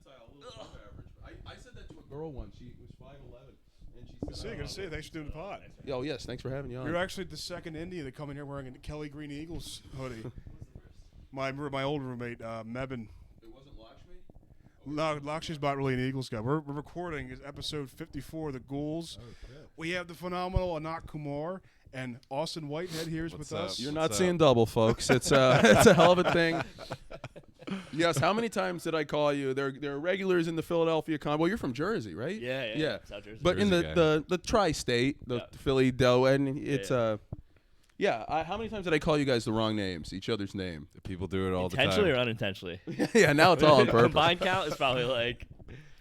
percentile, a little above average. I said that to a girl once. She was 5'11", and she said, Good to see you. Thanks for doing the pod. "Oh yes, thanks for having you on." You're actually the second Indian to come in here wearing a Kelly Green Eagles hoodie. my old roommate, Mebin. It wasn't Lakshmi? No, Lakshmi's not really an Eagles guy. We're recording episode 54 of the Ghouls. We have the phenomenal Anant Kumar and Austin Whitehead here with us. You're not seeing double, folks. It's it's a hell of a thing. Yes. How many times did I call you? There are regulars in the Philadelphia con. Well, you're from Jersey, right? Yeah. South Jersey. But in the tri-state, the Philly dough, and it's how many times did I call you guys the wrong names, each other's name? People do it all the time. Intentionally or unintentionally? Yeah, now it's all on purpose. Combined count is probably like.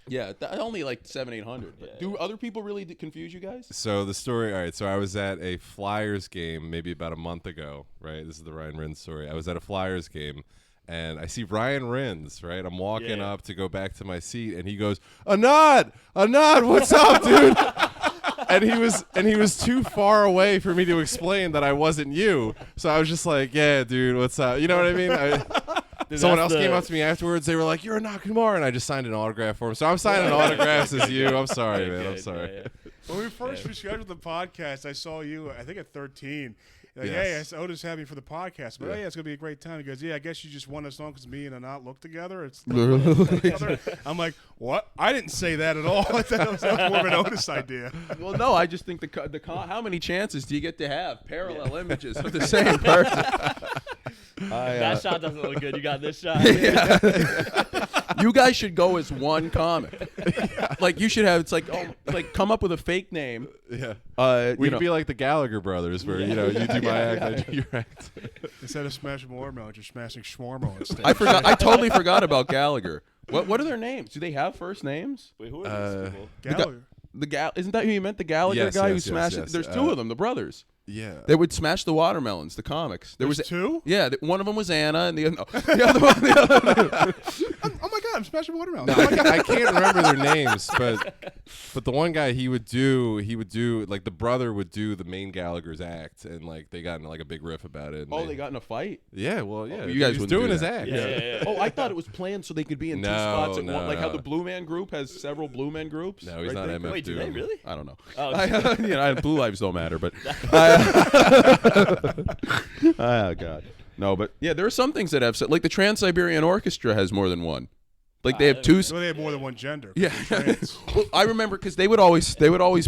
Yeah, only like 700-800. Yeah. Do other people really confuse you guys? So the story, all right, so I was at a Flyers game maybe about a month ago, right? This is the Ryan Rins story. I was at a Flyers game, and I see Ryan Rins, right? I'm walking up to go back to my seat, and he goes, Anant, what's up, dude? and he was too far away for me to explain that I wasn't you. So I was just like, yeah, dude, what's up? You know what I mean? Someone else came up to me afterwards. They were like, "You're Anant Kumar," and I just signed an autograph for him. So I'm signing autographs as you. I'm sorry, man. I'm sorry. Yeah. When we first rescheduled the podcast, I saw you, I think at 13. Like, Yes. hey, Otis had me for the podcast. But, it's going to be a great time. He goes, I guess you just won us on because me and Anant look together. I'm like, what? I didn't say that at all. I thought that was more of an Otis idea. Well, no, I just think how many chances do you get to have parallel images of the same person? That shot doesn't look good. You got this shot. You guys should go as one comic. Like you should have. It's like come up with a fake name. Yeah. We'd be like the Gallagher brothers, where you do my act, I do your act. Instead of smashing watermelon, you're smashing shawarma instead. I totally forgot about Gallagher. What are their names? Do they have first names? Wait, who are these people? Gallagher. Isn't that who you meant? The Gallagher guy who smashed it? There's two of them, the brothers. Yeah. They would smash the watermelons, the comics. There's two? Yeah, one of them was Anna, and the other one. Oh my God, I'm smashing watermelon. No, I can't remember their names, but the one guy he would do like the brother would do the main Gallagher's act, and like they got in like a big riff about it. They got in a fight? Yeah, well, yeah. You guys he was wouldn't doing do his that. act. Yeah. Oh, I thought it was planned so they could be in two spots at once, like how the Blue Man Group has several Blue Men groups. No, he's not MF Wait, do they really? I don't know. Oh, Blue Lives don't matter, but. Oh God, no, but yeah, there are some things that have like the Trans-Siberian Orchestra has more than one. Like they have two. So they have more than one gender. Yeah, well, I remember because they would always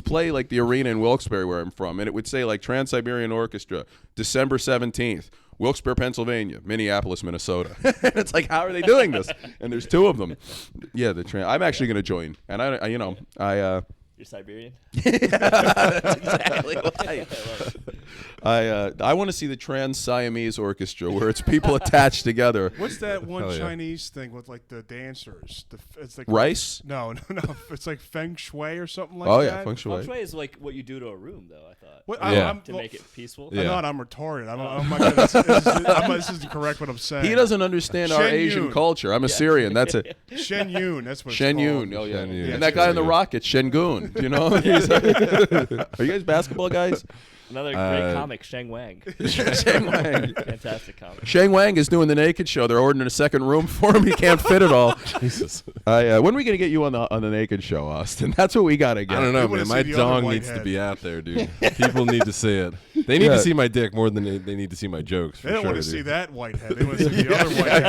play like the arena in Wilkes-Barre where I'm from, and it would say like Trans-Siberian Orchestra, December 17th, Wilkes-Barre, Pennsylvania, Minneapolis, Minnesota. It's like, how are they doing this? And there's two of them. Yeah, I'm actually going to join, and I You're Siberian? Yeah, that's exactly I want to see the Trans-Siamese Orchestra where it's people attached together. What's that one Chinese thing with like the dancers? It's like rice? No. It's like feng shui or something like that. Oh yeah, feng shui. Feng shui is like what you do to a room, though. I thought. To make it peaceful. Yeah. I'm retarded. This isn't correct what I'm saying. He doesn't understand our Asian culture. I'm Assyrian. That's it. Shen Yun. That's what. Shen it's Yun. called. Oh yeah. Shen Yun. And that guy in the Rockets, Shen Gun. You know. Are you guys basketball guys? Another great comic, Sheng Wang. Sheng Wang. Fantastic comic. Sheng Wang is doing the Naked Show. They're ordering a second room for him. He can't fit it all. Jesus. When are we gonna get you on the Naked Show, Austin? That's what we gotta get. I don't know, man. My dong needs to be out there, dude. People need to see it. They need to see my dick more than they need to see my jokes. They don't want to see that Whitehead. They want to see the other Whitehead.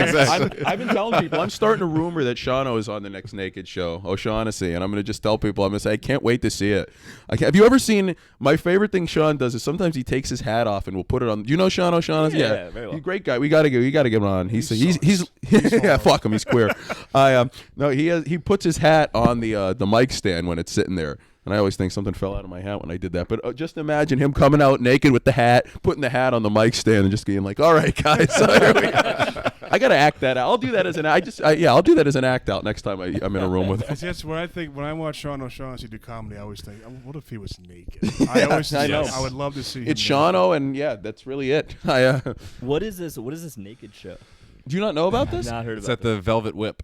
Exactly. I've been telling people. I'm starting a rumor that Shano is on the next Naked Show, O'Shaughnessy, and I'm gonna just tell people. I'm gonna say I can't wait to see it. Have you ever seen? My favorite thing Sean does is sometimes he takes his hat off and will put it on. Do you know Sean O'Shaughnessy? Yeah, very well. He's a great guy. We gotta get him on. He's yeah, fuck him. He's queer. No, he puts his hat on the mic stand when it's sitting there. And I always think something fell out of my hat when I did that. But just imagine him coming out naked with the hat, putting the hat on the mic stand, and just being like, "All right, guys, so here we go." I gotta act that out. I'll do that as an I'll do that as an act out next time I'm in a room with him. That's what I think when I watch Sean O'Shaughnessy do comedy. I always think, what if he was naked? I know. I would love to see. It's Shano, and yeah, that's really it. What is this? What is this Naked Show? Do you not know about this? I've not heard It's about at the Velvet Whip.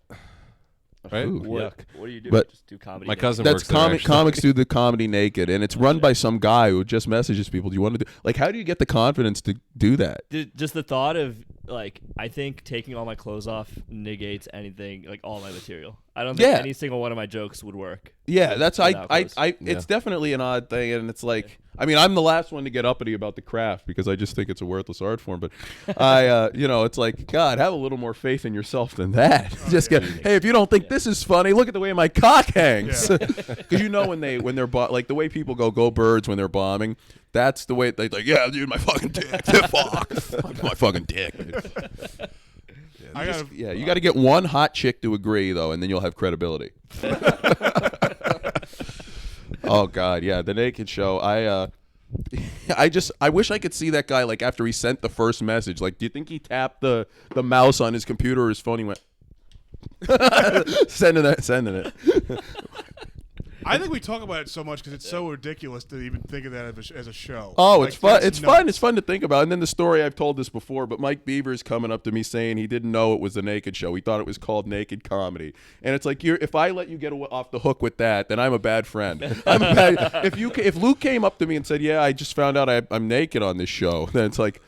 Right? Ooh, What do you do? But just do comedy? My cousin That's works there, actually. comics do the comedy naked, and it's run by some guy who just messages people. Do you want to do? Like, how do you get the confidence to do that? Just the thought of like I think taking all my clothes off negates anything, like all my material. I don't think any single one of my jokes would work. Yeah, that's without clothes. It's definitely an odd thing, and it's like, I mean, I'm the last one to get uppity about the craft because I just think it's a worthless art form. But it's like, God, have a little more faith in yourself than that. Hey, if you don't think this is funny, look at the way my cock hangs. Because when they're like the way people go birds when they're bombing. That's the way they like. Yeah, dude, my fucking dick. Fuck, my fucking dick. You got to get one hot chick to agree though, and then you'll have credibility. Oh God, yeah, the Naked Show. I wish I could see that guy like after he sent the first message. Like, do you think he tapped the mouse on his computer or his phone? He went sending it. I think we talk about it so much because it's so ridiculous to even think of that as a show. Oh, like, it's fun. It's fun. It's fun to think about. And then the story, I've told this before, but Mike Beaver's coming up to me saying he didn't know it was the Naked Show. He thought it was called Naked Comedy. And it's like, if I let you get off the hook with that, then I'm a bad friend. If Luke came up to me and said, "Yeah, I just found out I'm naked on this show," then it's like,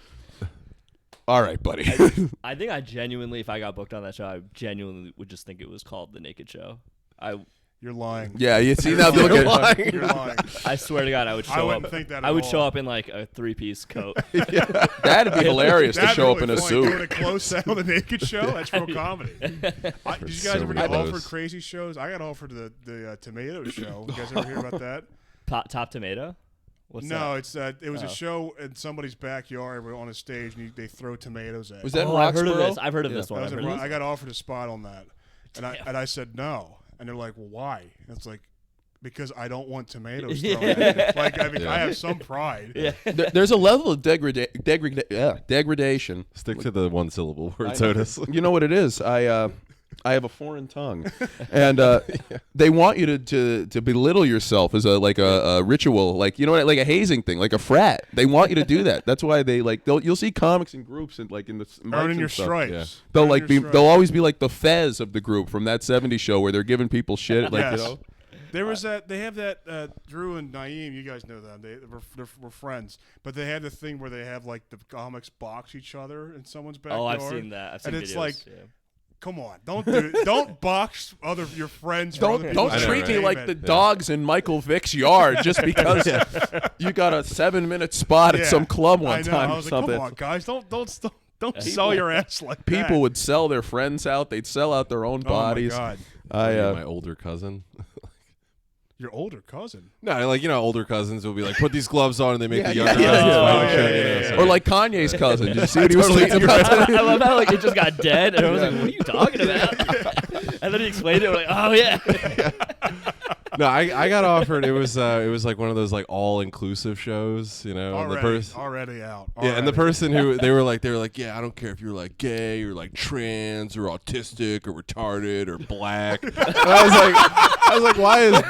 all right, buddy. I think I genuinely, if I got booked on that show, I genuinely would just think it was called the Naked Show. You're lying. Yeah, you see now. You're lying. You're lying. I swear to God, I would show up. I wouldn't think that at I would all. show up in like a 3-piece coat. That'd be hilarious to show up in a suit. Doing a close sound of the Naked Show. That's real comedy. Did you guys ever get offered crazy shows? I got offered the tomato show. You guys ever hear about that? Top Tomato? What's that? It was a show in somebody's backyard. We're on a stage and they throw tomatoes at. Was that in I've heard of Roxborough? this. I've heard of this one. I got offered a spot on that, and I said no. And they're like, "Well, why?" And it's like, because I don't want tomatoes thrown at me. Like, I mean, I have some pride. Yeah. There's a level of degradation. Stick to the one-syllable words, Otis. You know what it is? I have a foreign tongue, and they want you to belittle yourself as a ritual, like like a hazing thing, like a frat. They want you to do that. That's why they you'll see comics in groups and like in the Earning your stuff. stripes. Yeah. They'll always be like the Fez of the group from that '70s show where they're giving people shit. Yes. There was that. They have that. Drew and Naeem, you guys know them. We're friends, but they have the thing where they have like the comics box each other in someone's backyard. Oh, I've seen that. I've seen and it's videos. like, come on, don't box your friends. Don't treat me like the dogs in Michael Vick's yard just because you got a 7-minute spot at some club one time. I was or like, something. come on, guys, don't sell your ass like that. People would sell their friends out. They'd sell out their own bodies. Oh my God. My older cousin. Your older cousin? No, like older cousins will be like, put these gloves on, and they make the younger cousins. Or like Kanye's cousin. Did you see what he was tweeting about? I love how like it just got dead, and I was like, "What are you talking about?" And then he explained it. We're like, "Oh yeah." No, I got offered. It was like one of those like all inclusive shows, Already out. Yeah, and the person who they were like, yeah, I don't care if you're like gay or like trans or autistic or retarded or black. And I was like, why is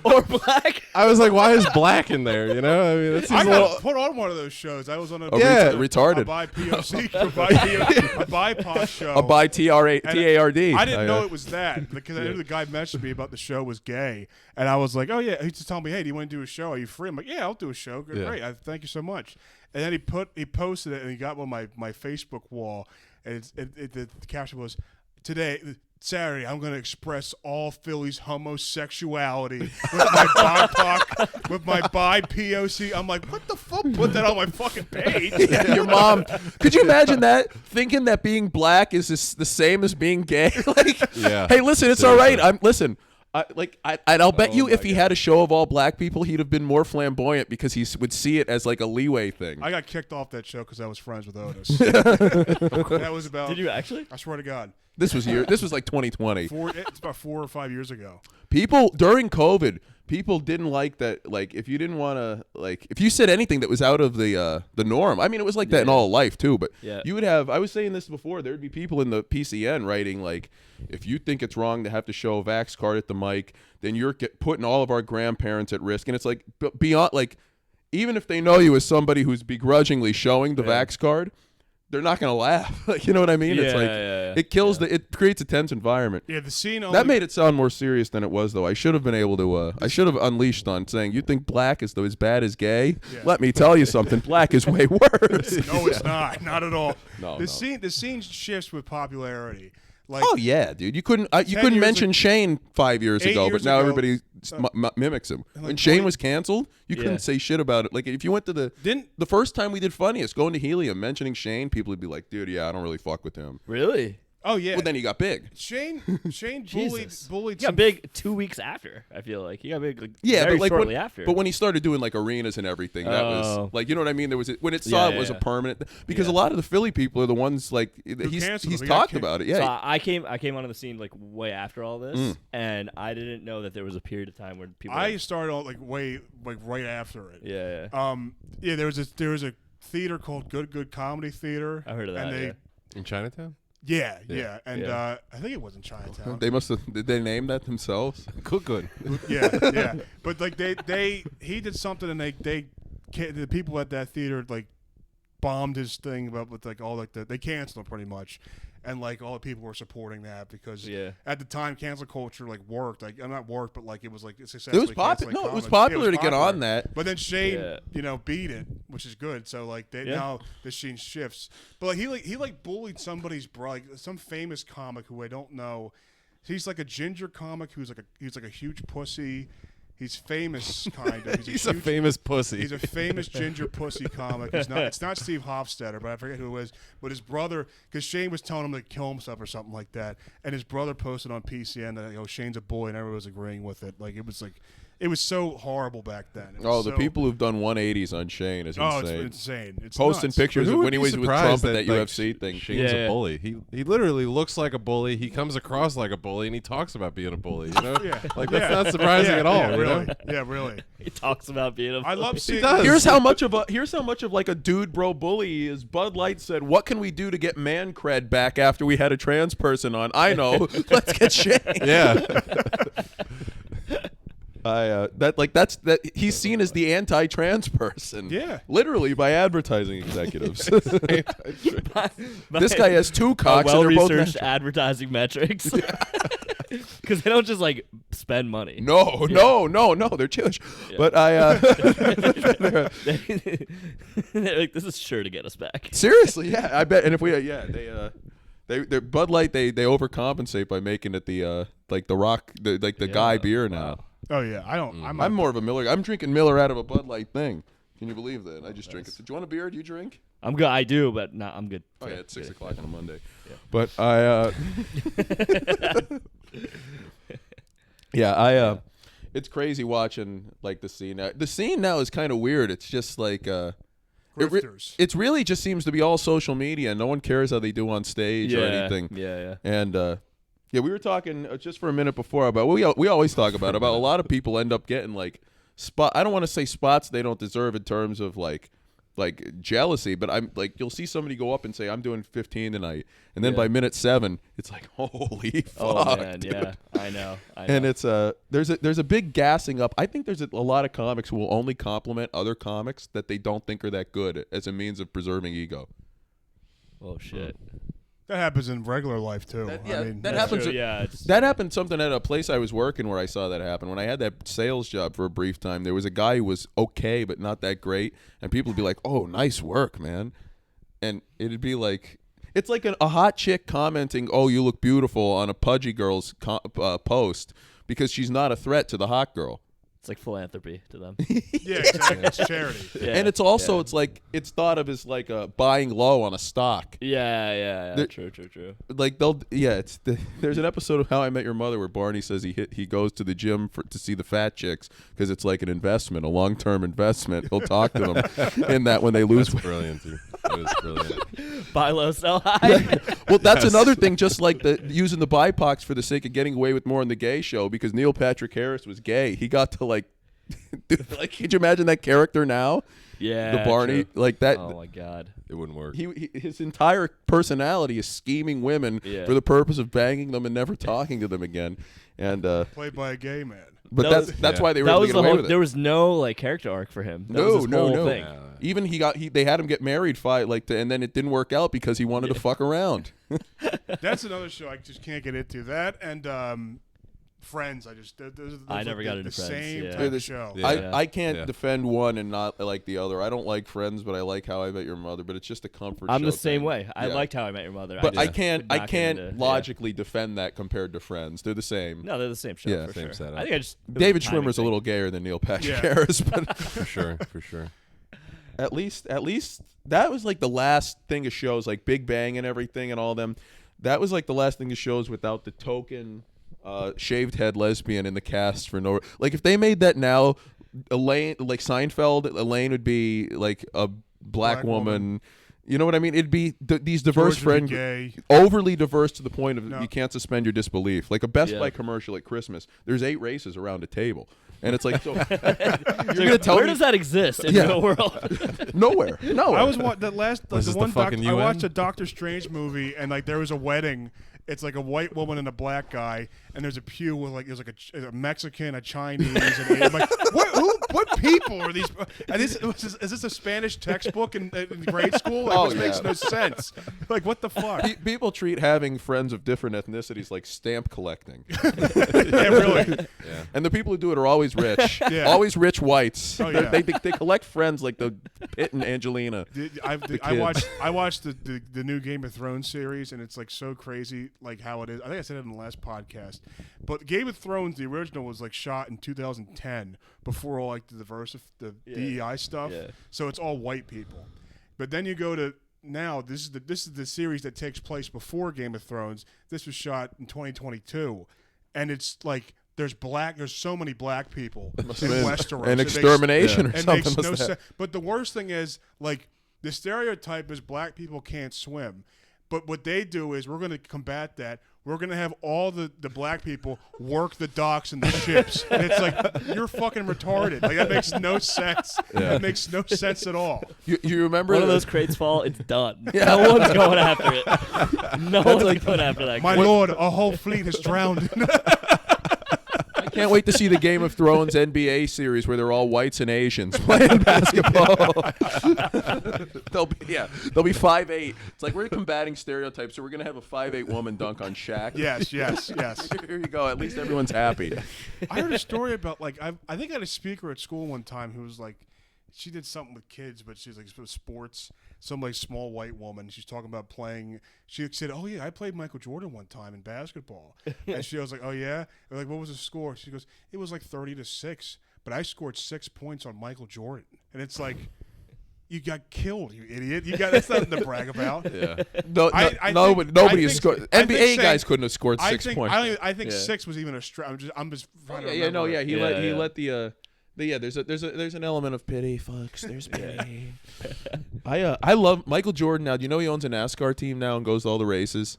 or black? I was like, why is black in there? I mean, that seems I a got little. put on one of those shows. I was on a retarded. a BIPOC, a BIPOC show. A by TARD. I didn't know it was that because I knew the guy messaged me about the show was gay, and I was like, oh yeah. He just told me, hey, do you want to do a show? Are you free? I'm like, yeah, I'll do a show. Great. Thank you so much. And then he posted it and he got on my Facebook wall, and the caption was, today. Saturday, I'm going to express all Phillies homosexuality with my BIPOC, with my bi-POC. I'm like, what the fuck? Put that on my fucking page. Yeah, your mom. Could you imagine that? Thinking that being black is the same as being gay? Hey, listen, it's all right. I'll bet you if he had a show of all black people, he'd have been more flamboyant because he would see it as like a leeway thing. I got kicked off that show because I was friends with Otis. That was about. Did you actually? I swear to God. This was like 2020. It's about 4 or 5 years ago. People during COVID, people didn't like that. Like, if you didn't want to, like, if you said anything that was out of the norm. I mean, it was like that in all life too. But you would have. I was saying this before. There would be people in the PCN writing like, if you think it's wrong to have to show a vax card at the mic, then you're putting all of our grandparents at risk. And it's like beyond like, even if they know you as somebody who's begrudgingly showing the vax card, they're not gonna laugh. Like, you know what I mean? It's like it kills it creates a tense environment. Yeah, the scene that made it sound more serious than it was, though. I should have been able to. I should have unleashed on saying, "You think black is as bad as gay? Yeah. Let me tell you something. Black is way worse." No, it's not at all. No, the scene shifts with popularity. Like, oh yeah, dude. You couldn't mention Shane 5 years ago, but now everybody mimics him. When Shane was canceled, you couldn't say shit about it. Like if you went to the first time we did Funniest, going to Helium, mentioning Shane, people would be like, "Dude, yeah, I don't really fuck with him." Really? Oh yeah. Well, then he got big. Shane bullied. He got big 2 weeks after. I feel like he got big. Like, yeah, very but like shortly after. But when he started doing like arenas and everything, that was like, you know what I mean. There was when it saw it was a permanent because a lot of the Philly people are the ones like he's talked about it. Yeah, so I came onto the scene like way after all this, and I didn't know that there was a period of time where people. I started on right after it. Yeah. There was a theater called Good Comedy Theater. I heard of that. And in Chinatown. Yeah, and I think it was in Chinatown. They must have. Did they name that themselves? Good. Yeah. But like he did something, and the people at that theater like bombed his thing about with like all like they canceled him pretty much, and like all the people were supporting that because at the time cancel culture like worked not worked, but like it was like successfully. It was popular. No, it was popular to get on that. But then Shane, beat it, which is good. So like now the scene shifts. But like he bullied somebody's brother, like some famous comic who I don't know. He's like a ginger comic who's like a huge pussy. He's famous, kind of. He's a famous pussy. He's a famous ginger pussy comic. It's not Steve Hofstetter, but I forget who it was. But his brother, because Shane was telling him to kill himself or something like that, and his brother posted on PCN that Shane's a bully, and everyone was agreeing with it. Like it was so horrible back then. The people who've done 180s on Shane is insane. Oh, it's insane. It's posting nuts. pictures of when he was with Trump at that like, UFC thing. Shane's a bully. He literally looks like a bully. He comes across like a bully, and he talks about being a bully. You know, like that's not surprising at all. Really, you know? yeah, really. He talks about being a bully. I love seeing. Here's how much of like a dude bro bully he is. Bud Light said, "What can we do to get man cred back after we had a trans person on?" I know. Let's get Shane. Yeah. He's seen as the anti-trans person. Yeah. Literally by advertising executives. This guy has two cocks and they're both well-researched advertising metrics. Because they don't just like spend money. No, they're Jewish. Yeah. But they're like, this is sure to get us back. Seriously, yeah, I bet. And if they Bud Light they overcompensate by making it the guy beer now. Wow. Oh yeah, I'm more of a Miller. I'm drinking Miller out of a Bud Light thing. Can you believe that? I just drink it. Do you want a beer? Do you drink? I'm good. I do, but no, I'm good. Oh yeah, it's 6 o'clock on a Monday. Yeah. But it's crazy watching like the scene. The scene now is kind of weird. It's just like it really just seems to be all social media. No one cares how they do on stage or anything. Yeah. And we were talking just for a minute before about we always talk about a lot of people end up getting like I don't want to say spots they don't deserve in terms of like jealousy, but I'm like you'll see somebody go up and say I'm doing 15 tonight, and then by minute 7 it's like holy fuck. Oh man, dude. Yeah, I know. And it's there's a big gassing up. I think there's a lot of comics who will only compliment other comics that they don't think are that good as a means of preserving ego. Oh shit. That happens in regular life too. That happens. True. Yeah, that happened something at a place I was working where I saw that happen. When I had that sales job for a brief time, there was a guy who was okay but not that great, and people would be like, "Oh, nice work, man," and it'd be like, it's like a hot chick commenting, "Oh, you look beautiful" on a pudgy girl's post because she's not a threat to the hot girl. It's like philanthropy to them. Yeah, exactly. It's charity. Yeah, and it's also it's like it's thought of as like a buying low on a stock. Yeah. True. Like there's an episode of How I Met Your Mother where Barney says he goes to the gym to see the fat chicks because it's like an investment, a long-term investment. He'll talk to them in that when they lose. That's brilliant, dude. That was brilliant. Buy low, sell high. Yeah. Well, that's another thing. Just like using the BIPOCs for the sake of getting away with more on the gay show because Neil Patrick Harris was gay. He got to dude, could you imagine that character now? Yeah, the Barney true. like that. Oh my god, it wouldn't work. His entire personality is scheming women for the purpose of banging them and never talking to them again. And played by a gay man. But that's why they were able to get away with it. There was no like character arc for him. That was his whole thing. Even they had him get married and then it didn't work out because he wanted to fuck around. That's another show I just can't get into. That and Friends. I never got into the Friends. same type of show. I can't defend one and not like the other. I don't like Friends, but I like How I Met Your Mother. But it's just a comfort. I'm show the same thing. way. I liked How I Met Your Mother. But I can't logically defend that compared to Friends. They're the same. No, they're the same show. For same sure. setup. I think David Schwimmer's a little gayer than Neil Patrick Harris, but for sure. At least that was like the last thing of shows like Big Bang and everything and all them. That was like the last thing of shows without the token shaved head lesbian in the cast for no. Like if they made that now, Elaine, like Seinfeld, Elaine would be like a black woman. You know what I mean? It'd be these diverse friends, overly diverse to the point of you can't suspend your disbelief. Like a Best Buy commercial at Christmas. There's 8 races around a table. And it's like, so you're gonna tell where me does that exist in the world? Nowhere. I was the one I watched a Doctor Strange movie, and like there was a wedding. It's like a white woman and a black guy, and there's a pew with like there's like a Mexican, a Chinese, and I'm like, what people are these? And is this a Spanish textbook in grade school? Like, which makes no sense. Like, what the fuck? People treat having friends of different ethnicities like stamp collecting. Yeah, really. Yeah. And the people who do it are always rich. Always rich whites. Oh, yeah. They collect friends like the Pitt and Angelina. I watched the new Game of Thrones series, and it's like so crazy, like how it is. I think I said it in the last podcast, but Game of Thrones, the original, was like shot in 2010 before all like the DEI stuff. Yeah. So it's all white people. But then you go to now. This is the series that takes place before Game of Thrones. This was shot in 2022, and it's like. There's so many black people in Westeros. An extermination or something. Makes no sense. But the worst thing is, like, the stereotype is black people can't swim. But what they do is we're going to combat that. We're going to have all the black people work the docks and the ships. And it's like, you're fucking retarded. Like, that makes no sense. That makes no sense at all. You remember one of those crates fall, it's done. No one's going after it. No one's going after that. My lord, a whole fleet has drowned. Can't wait to see the Game of Thrones NBA series where they're all whites and Asians playing basketball. They'll be 5'8". It's like we're combating stereotypes, so we're gonna have a 5'8" woman dunk on Shaq. Yes. Here you go. At least everyone's happy. I heard a story about like I think I had a speaker at school one time who was like, she did something with kids, but she's like sports. Some like small white woman. She's talking about playing. She said, "Oh yeah, I played Michael Jordan one time in basketball." And she was like, "Oh yeah." They're like, "What was the score?" She goes, "It was like 30-6, but I scored 6 points on Michael Jordan." And it's like, you got killed, you idiot. That's nothing to brag about. Yeah. Nobody has scored. NBA guys couldn't have scored 6 points. I think 6 was even a stretch. I'm just trying to remember. He let the. But yeah, there's an element of pity, folks. There's pity. I love Michael Jordan now. Do you know he owns a NASCAR team now and goes to all the races?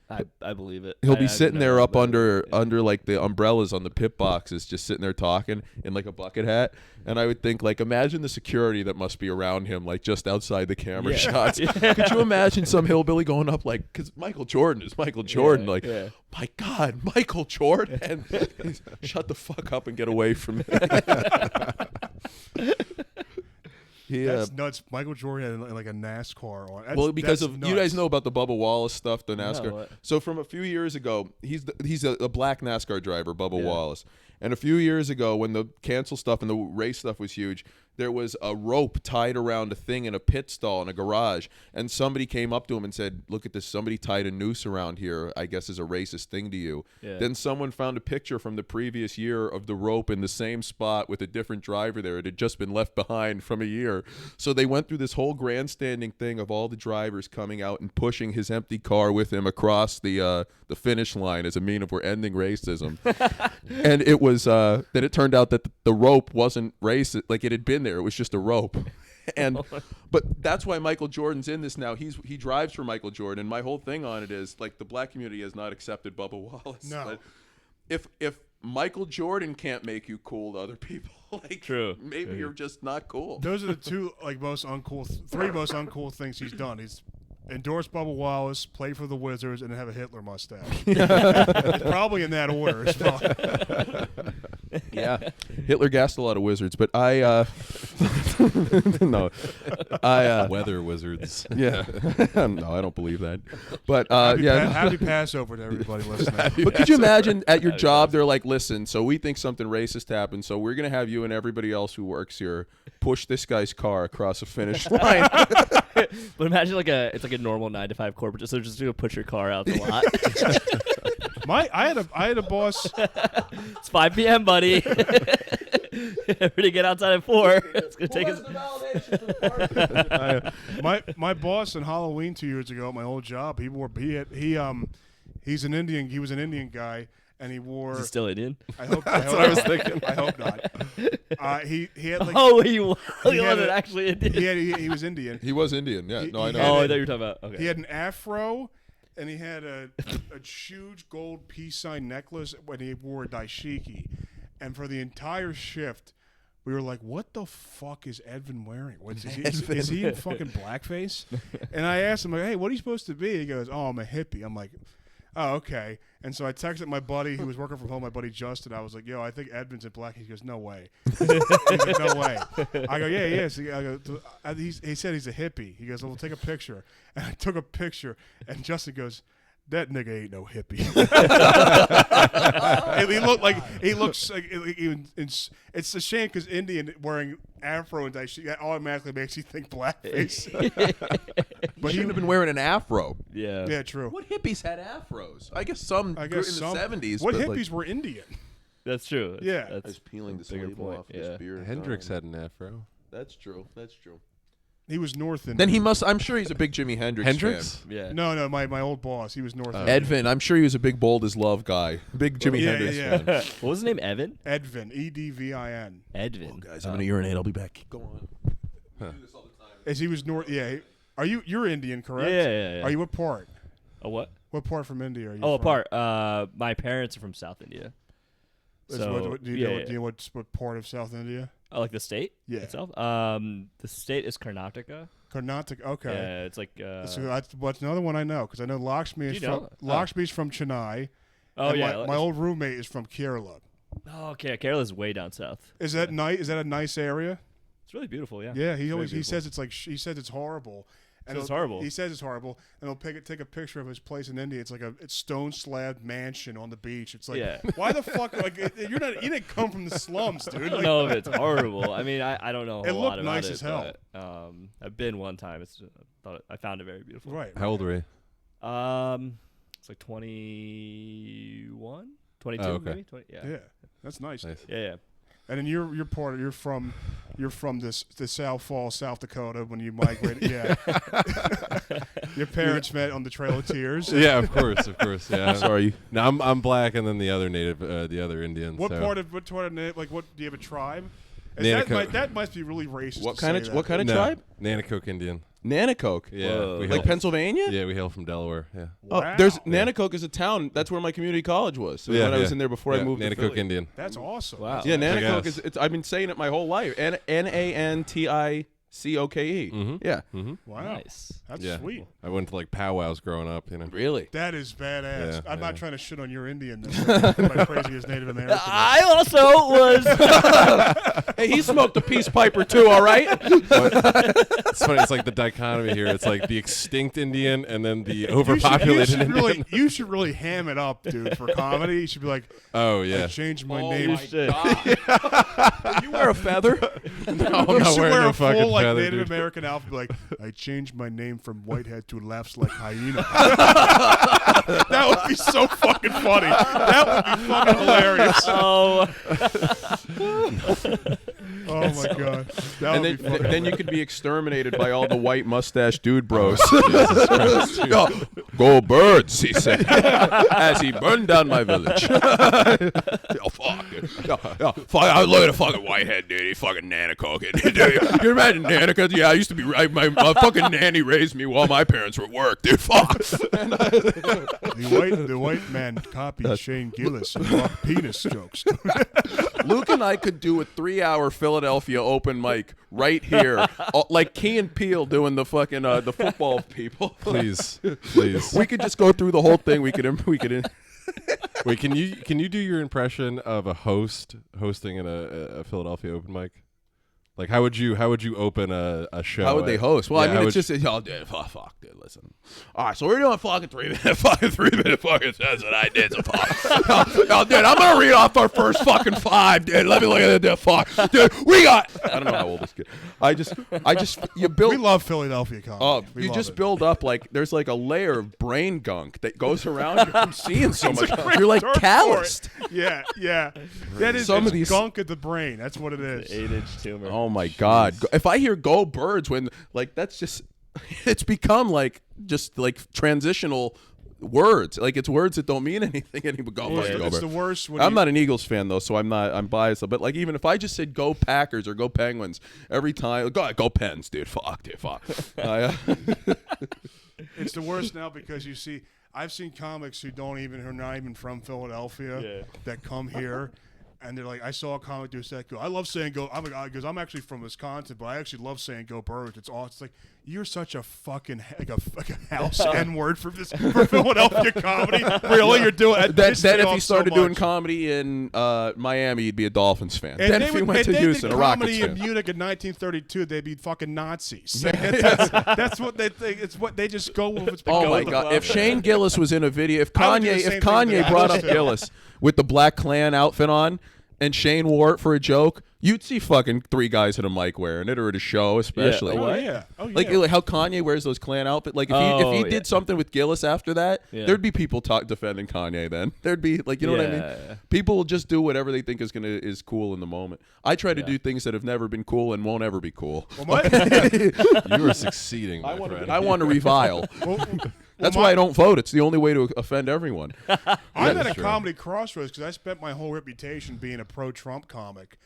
I believe it. He'll be sitting there up under like the umbrellas on the pit boxes, just sitting there talking in like a bucket hat. And I would think, like, imagine the security that must be around him, like just outside the camera shots. Could you imagine some hillbilly going up, like, because Michael Jordan is Michael Jordan, my God, Michael Jordan, and shut the fuck up and get away from me. That's nuts. Michael Jordan had like a NASCAR on. Because you guys know about the Bubba Wallace stuff, the NASCAR. No, so from a few years ago, he's a black NASCAR driver, Bubba Wallace. And a few years ago, when the cancel stuff and the race stuff was huge, there was a rope tied around a thing in a pit stall in a garage, and somebody came up to him and said, "Look at this, somebody tied a noose around here, I guess is a racist thing to you." Yeah. Then someone found a picture from the previous year of the rope in the same spot with a different driver there. It had just been left behind from a year. So they went through this whole grandstanding thing of all the drivers coming out and pushing his empty car with him across the finish line as a mean of we're ending racism. And it was then it turned out that the rope wasn't racist, like it had been there. It was just a rope. And but that's why Michael Jordan's in this now. He drives for Michael Jordan. And my whole thing on it is, like, the black community has not accepted Bubba Wallace. No. But if Michael Jordan can't make you cool to other people, like, maybe you're just not cool. Those are the two three most uncool things he's done. He's endorsed Bubba Wallace, played for the Wizards, and have a Hitler mustache. It's probably in that order. Yeah, Hitler gassed a lot of wizards, but I no, Weather wizards. Yeah, no, I don't believe that. But happy Passover to everybody listening. But could you imagine at your job, they're like, listen, so we think something racist happened, so we're going to have you and everybody else who works here push this guy's car across a finish line. But imagine it's like a normal 9-to-5 corporate, so just to go push your car out the lot. I had a boss. It's 5 p.m., buddy. Everybody get outside at 4. It's gonna take us. My boss on Halloween 2 years ago at my old job, he was an Indian guy, and he wore. Is he still Indian? That's what I was thinking. I hope not. He had like. He wasn't actually Indian. He was Indian. He was Indian, yeah. I know. Oh, I thought you were talking about. Okay. He had an afro, and he had a huge gold peace sign necklace when he wore a daishiki. And for the entire shift, we were like, what the fuck is Edvin wearing? Is he in fucking blackface? And I asked him, like, hey, what are you supposed to be? He goes, oh, I'm a hippie. I'm like, oh, okay. And so I texted my buddy who was working from home, my buddy Justin. I was like, yo, I think Edvin's in black. He goes, no way. He's like, no way. I go, yeah. So I go, he said he's a hippie. He goes, well, we'll take a picture. And I took a picture, and Justin goes, that nigga ain't no hippie. He looks like it's a shame because Indian wearing afro and daishiki that automatically makes you think blackface. But he would have been wearing an afro. Yeah, true. What hippies had afros? I guess some in the 70s. What but hippies were Indian? that's true. Yeah. I was peeling this bigger label point, off this beer. Hendrix had an afro. That's true. He was North Indian. Then he must. I'm sure he's a big Jimi Hendrix fan. Yeah. No, my old boss. He was North Indian. Edvin, I'm sure he was a big bold as love guy. Big Jimi Hendrix fan. What was his name? Evan? Edvin. Edvin. Edvin. Oh, guys, I'm gonna urinate. I'll be back. Go on. Huh. Do this all the time. As he was North. Yeah. You're Indian, correct? Yeah. Are you what part? A what? What part from India are you? Oh, from? a part. My parents are from South India. So Do you know what part of South India? Oh, like the state itself? The state is Karnataka. Karnataka. Okay. Yeah, it's like. So that's another one I know because I know Lakshmi is from Lakshmi's from Chennai. Oh and yeah. My old roommate is from Kerala. Oh, okay. Kerala's way down south. Is that nice? Is that a nice area? It's really beautiful. Yeah. Yeah. He says it's horrible. And it's horrible. He says it's horrible, and he'll take a picture of his place in India. It's like it's stone slab mansion on the beach. It's like, why the fuck? Like you didn't come from the slums, dude. I don't know if it's horrible. I mean, I don't know. It looked nice as hell. But, I've been one time. I found it very beautiful. Right. How old were you? It's like 21, 22, okay. maybe. 20, Yeah, that's nice. Yeah. And then you're from the South Falls, South Dakota when you migrated. Yeah. Your parents met on the Trail of Tears. Yeah, of course. Yeah. Sorry. No, I'm black, and then the other native, the other Indian. What part of like what do you have a tribe? That must be really racist. What kind of No, tribe? Nanacoke Indian. Nanacoke. Yeah, Like Pennsylvania? Yeah, we hail from Delaware. Yeah. Wow. There's Nanacoke is a town. That's where my community college was. So when I was in there before I moved to Nanacoke Philly. Indian. That's awesome. Wow. Yeah, Nanacoke guess. is. I've been saying it my whole life. Nanticoke. Mm-hmm. Yeah. Mm-hmm. Wow. Nice. That's Yeah. sweet. I went to like powwows growing up. Really? That is badass. Yeah, I'm not yeah. trying to shit on your Indianness. My crazy as Native American. I also was. Hey, he smoked a peace piper too. All right. It's funny. It's like the dichotomy here. It's like the extinct Indian and then the overpopulated Indian. You should really ham it up, dude, for comedy. You should be like, Oh yeah. I changed my Oh name. my God. You wear a feather? No, I'm You not should wearing wear no a full fucking like feather, Native dude. American outfit. Like, I changed my name from Whitehead to Laughs Like Hyena. That would be so fucking funny. That would be fucking hilarious. Oh my god. That And would be funny. then you could be exterminated by all the white mustache dude bros. Go birds, he said, as he burned down my village. Oh, fuck. Fuck, I look at a fucking Whitehead, dude. He fucking Nanacoke. Can you imagine Nanacoke? Yeah, I used to be my fucking nanny raised me while my parents were at work, dude. Fuck. The white man copied Shane Gillis and rock penis jokes. Luke and I could do a 3-hour Philadelphia open mic right here, like Key and Peele doing the fucking the football people. Please. We could just go through the whole thing. We could. Wait, can you do your impression of a host hosting in a Philadelphia open mic? Like, how would you open a show? How would they host? Well, Yeah, I mean, it's just, oh, dude, fuck, dude, listen. All right, so we're doing fucking 3 minute fucking sets that I did. So oh, dude, I'm going to read off our first fucking 5, dude. Let me look at that fuck. Dude, we got, I don't know how old this kid. You build. We love Philadelphia comedy. Oh, We you love just it. build up like there's like a layer of brain gunk that goes around you from seeing so much. great You're like term for calloused. it. Yeah. That is Some of these- gunk of the brain. That's what it is. 8-inch tumor. Oh my God! If I hear "Go Birds" when like that's just, it's become like just like transitional words. Like it's words that don't mean anything anymore. Go Birds, go It's Birds. the worst. When I'm you, not an Eagles fan though, so I'm biased. But like even if I just said "Go Packers" or "Go Penguins" every time, go Pens, dude. Fuck. It's the worst now because you see. I've seen comics who are not even from Philadelphia that come here. And they're like, I saw a comic do a set. Go, I love saying go. Because I'm actually from Wisconsin, but I actually love saying go Birds. It's all. It's like you're such a fucking like a house N word for Philadelphia comedy. Really, you're doing that if he started doing comedy in Miami, he'd be a Dolphins fan. And then if he went to Houston, a Rockets comedy fan. in Munich in 1932, they'd be fucking Nazis. That's what they think. It's what they just go with. Oh my God! If Shane Gillis was in a video, if I would do the same thing to Kanye that. brought up Gillis with the Black Klan outfit on, and Shane wore it for a joke, you'd see fucking 3 guys at a mic wearing it, or at a show, especially. Oh yeah. Like how Kanye wears those Klan outfits. Like if he did something with Gillis after that, there'd be people defending Kanye. Then there'd be like, you know what I mean? People will just do whatever they think is cool in the moment. I try to do things that have never been cool and won't ever be cool. Well, You are succeeding, my friend. I want to revile. That's why I don't vote. It's the only way to offend everyone. I'm at a comedy crossroads because I spent my whole reputation being a pro-Trump comic,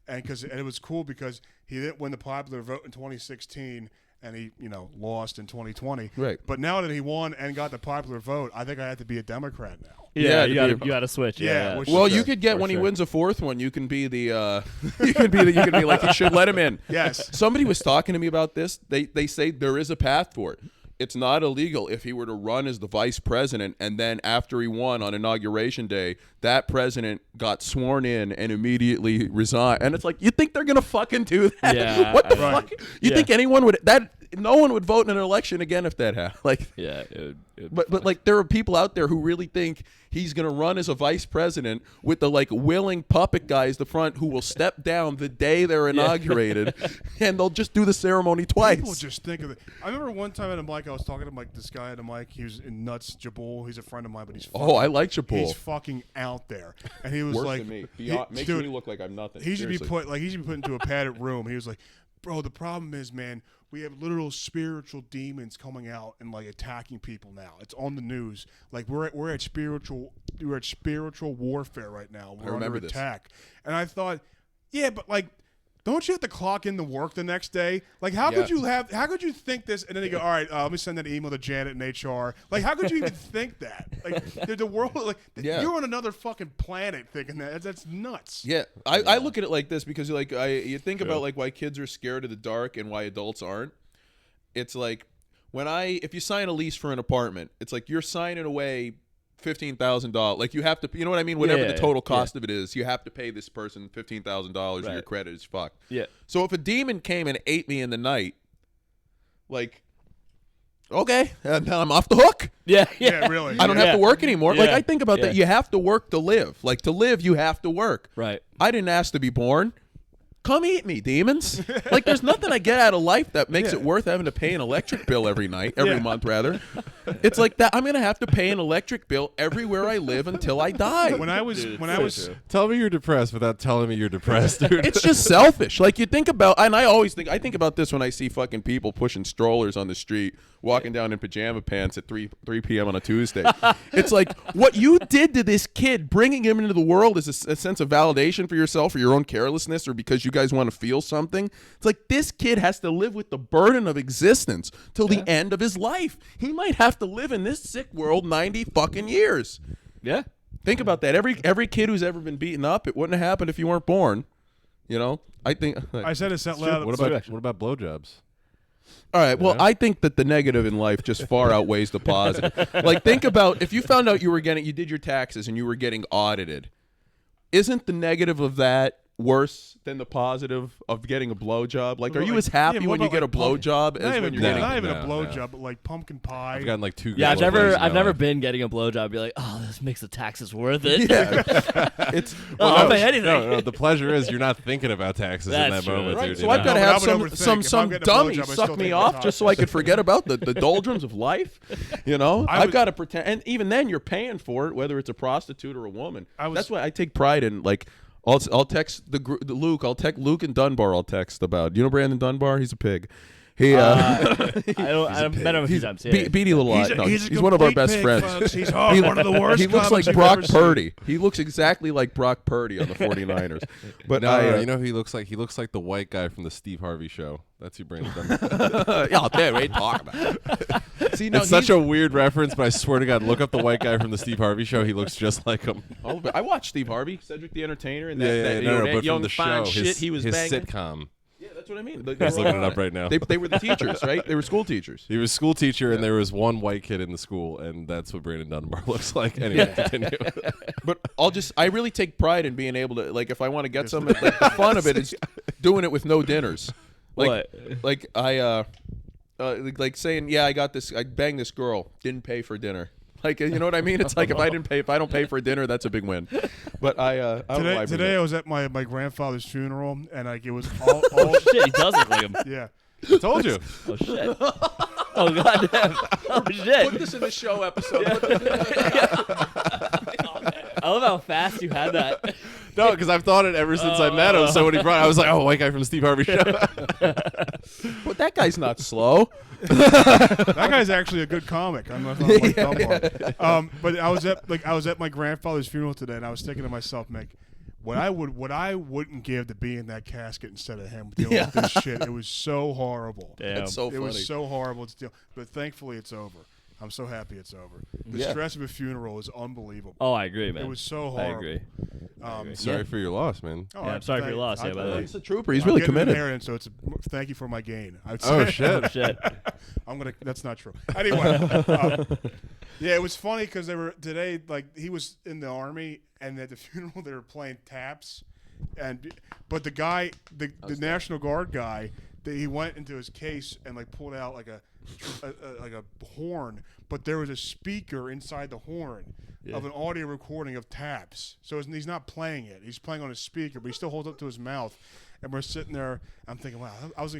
and it was cool because he didn't win the popular vote in 2016, and he lost in 2020. Right. But now that he won and got the popular vote, I think I have to be a Democrat now. Yeah, you you got to switch. Yeah. which- Well, Sure, you could get when he wins a 4th one. You can be the. You can be like you should let him in. Yes. Somebody was talking to me about this. They say there is a path for it. It's not illegal if he were to run as the vice president, and then after he won on Inauguration Day, that president got sworn in and immediately resigned. And it's like, you think they're gonna fucking do that? Yeah, What the Right. fuck? You think anyone would that? No one would vote in an election again if that happened. Like, Yeah. but like there are people out there who really think he's going to run as a vice president with the like willing puppet guys the front who will step down the day they're inaugurated, and they'll just do the ceremony twice. People just think of it. I remember one time at a mic, I was talking to like this guy at a mic. He was in nuts, Jabul. He's a friend of mine, but he's fucking, I like Jabul. He's fucking out there, and he was Worse like, than me. Makes dude, me look like I'm nothing. He should be Seriously. put into a padded room. He was like, bro, the problem is, man, we have literal spiritual demons coming out and like attacking people now. It's on the news. Like we're at spiritual warfare right now. We're remember under this. attack. And I thought, yeah, but like, don't you have to clock in to work the next day? Like, how could you think this? And then they go, all right, let me send that email to Janet in HR. Like, how could you even think that? Like, the world, like, you're on another fucking planet thinking that. That's nuts. Yeah, I look at it like this because like you think about like why kids are scared of the dark and why adults aren't. It's like if you sign a lease for an apartment, it's like you're signing away $15,000. Like you have to, you know what I mean? Whatever the total cost of it is, you have to pay this person $15,000 or your credit is fucked. Yeah. So if a demon came and ate me in the night, like, okay, now I'm off the hook. Yeah. Yeah, really. I don't have to work anymore. Like I think about Yeah. that. You have to work to live. Like to live, you have to work. Right. I didn't ask to be born. Come eat me, demons. Like there's nothing I get out of life that makes it worth having to pay an electric bill every month rather. It's like that I'm going to have to pay an electric bill everywhere I live until I die. When I was Tell me you're depressed without telling me you're depressed, dude. It's just selfish. Like you think about, and I think about this when I see fucking people pushing strollers on the street, walking down in pajama pants at 3 p.m. on a Tuesday. It's like what you did to this kid, bringing him into the world is a sense of validation for yourself or your own carelessness or because you guys want to feel something. It's like this kid has to live with the burden of existence till the end of his life. He might have to live in this sick world 90 fucking years. Yeah. Think about that. Every kid who's ever been beaten up, it wouldn't have happened if you weren't born. You know, I think. I said this out loud. What about blowjobs? All right. Well, I think that the negative in life just far outweighs the positive. Like, think about if you found out you did your taxes and you were getting audited. Isn't the negative of that worse than the positive of getting a blowjob? Like, are you as happy when you get a blowjob as when you're getting? Not even a blowjob, but like pumpkin pie. I've gotten like 2. Yeah, I've never been getting a blowjob. Be like, oh, this makes the taxes worth it. Yeah, it's. I'll pay anything. No, the pleasure is you're not thinking about taxes in that moment. Right, Dude, so I've got to have some getting a dummy blowjob, I suck still me think off about just so I could forget about the doldrums of life. You know, I've got to pretend, and even then you're paying for it, whether it's a prostitute or a woman. That's why I take pride in like. I'll text the Luke. I'll text Luke and Dunbar. I'll text about. You know Brandon Dunbar? He's a pig. I've met him a few times. Yeah. Beady little eye. He's one of our best friends. Folks. He's one of the worst. He looks like Brock Purdy. He looks exactly like Brock Purdy on the 49ers. But you know who he looks like? He looks like the white guy from the Steve Harvey Show. That's who Brandon Dunbar. Yeah, there we talk about it. See, no, it's such a weird reference, but I swear to God, look up the white guy from the Steve Harvey Show. He looks just like him. I watched Steve Harvey, Cedric the Entertainer, and that young from the fine show, shit he was his banging. sitcom. Yeah, that's what I mean. I was looking it up right now. They were the teachers, right? They were school teachers. He was a school teacher, and there was one white kid in the school, and that's what Brandon Dunbar looks like. Anyway, continue. But I really take pride in being able to, like, if I want to get something, like, the fun of it is doing it with no dinners. Like I like saying, yeah, I banged this girl, didn't pay for dinner. Like, you know what I mean? It's like if I don't pay for dinner, that's a big win. But today I was at my grandfather's funeral, and like it was all shit. He does look like him. Yeah, I told you. Oh shit. Oh goddamn. Oh shit. Put this in the show episode. I love how fast you had that. No, because I've thought it ever since I met him. So when he brought it, I was like, oh, white guy from the Steve Harvey Show. But that guy's not slow. That guy's actually a good comic. I'm not like Dunbar. But I was at my grandfather's funeral today, and I was thinking to myself, Mick, what I wouldn't give to be in that casket instead of him dealing with this shit. It was so horrible. Damn. That's so funny. It was so horrible to deal. But thankfully, it's over. I'm so happy it's over. The stress of a funeral is unbelievable. Oh, I agree, man. It was so horrible. I agree. Sorry for your loss, man. I'm sorry for your loss. Yeah, by the way. He's a trooper. He's really committed. Married, so it's thank you for my gain. Oh shit! Oh shit! That's not true. Anyway, yeah, it was funny because they were today. Like he was in the army, and at the funeral they were playing taps, but the guy, the National Guard guy, he went into his case and like pulled out like a horn, but there was a speaker inside the horn of an audio recording of taps. So he's not playing it; he's playing on a speaker, but he still holds it up to his mouth. And we're sitting there. I'm thinking, wow, I was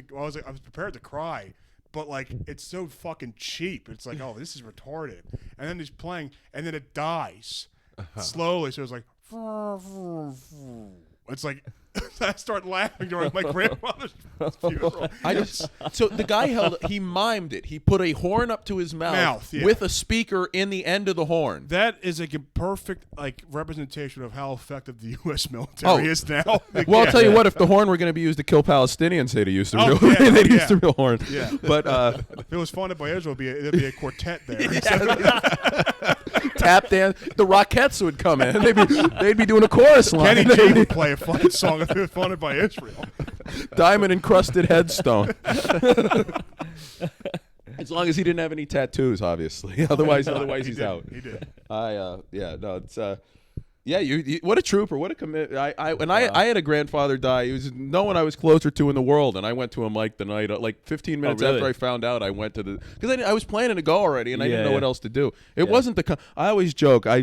prepared to cry, but like it's so fucking cheap. It's like, oh, this is retarded. And then he's playing, and then it dies slowly. So it's like, it's like. I start laughing during my grandmother's funeral. So the guy he mimed it. He put a horn up to his mouth with a speaker in the end of the horn. That is a perfect representation of how effective the U.S. military is now. Well, I'll tell you what. If the horn were going to be used to kill Palestinians, they'd use the real. They'd use the real horn. Yeah. But if it was funded by Israel, there'd be a quartet there. Tap dance. The Rockettes would come in. They'd be doing a chorus line. Kenny G would play a fucking song if it was funded by Israel. Diamond encrusted headstone. As long as he didn't have any tattoos, obviously. Otherwise he's out. He did. You what a trooper, what a commit. I had a grandfather die. He was no one I was closer to in the world, and I went to him like the night, like 15 minutes after I found out. I went to because I was planning to go already, and I didn't know what else to do. It wasn't I always joke. I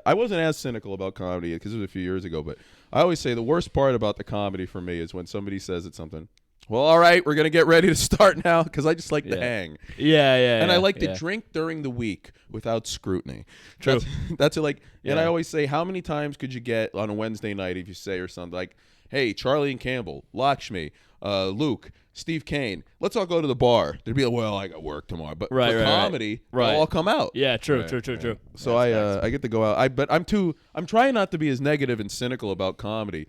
wasn't as cynical about comedy because it was a few years ago, but I always say the worst part about the comedy for me is when somebody says it's something. Well, all right, we're going to get ready to start now because I just like to hang. Yeah. And I like to drink during the week without scrutiny. True. That's and I always say, how many times could you get on a Wednesday night if you say or something like, hey, Charlie and Campbell, Lakshmi, Luke, Steve Kane, let's all go to the bar. They'd be like, well, I got work tomorrow. But for comedy, they'll all come out. Yeah, true. So I get to go out. But I'm trying not to be as negative and cynical about comedy.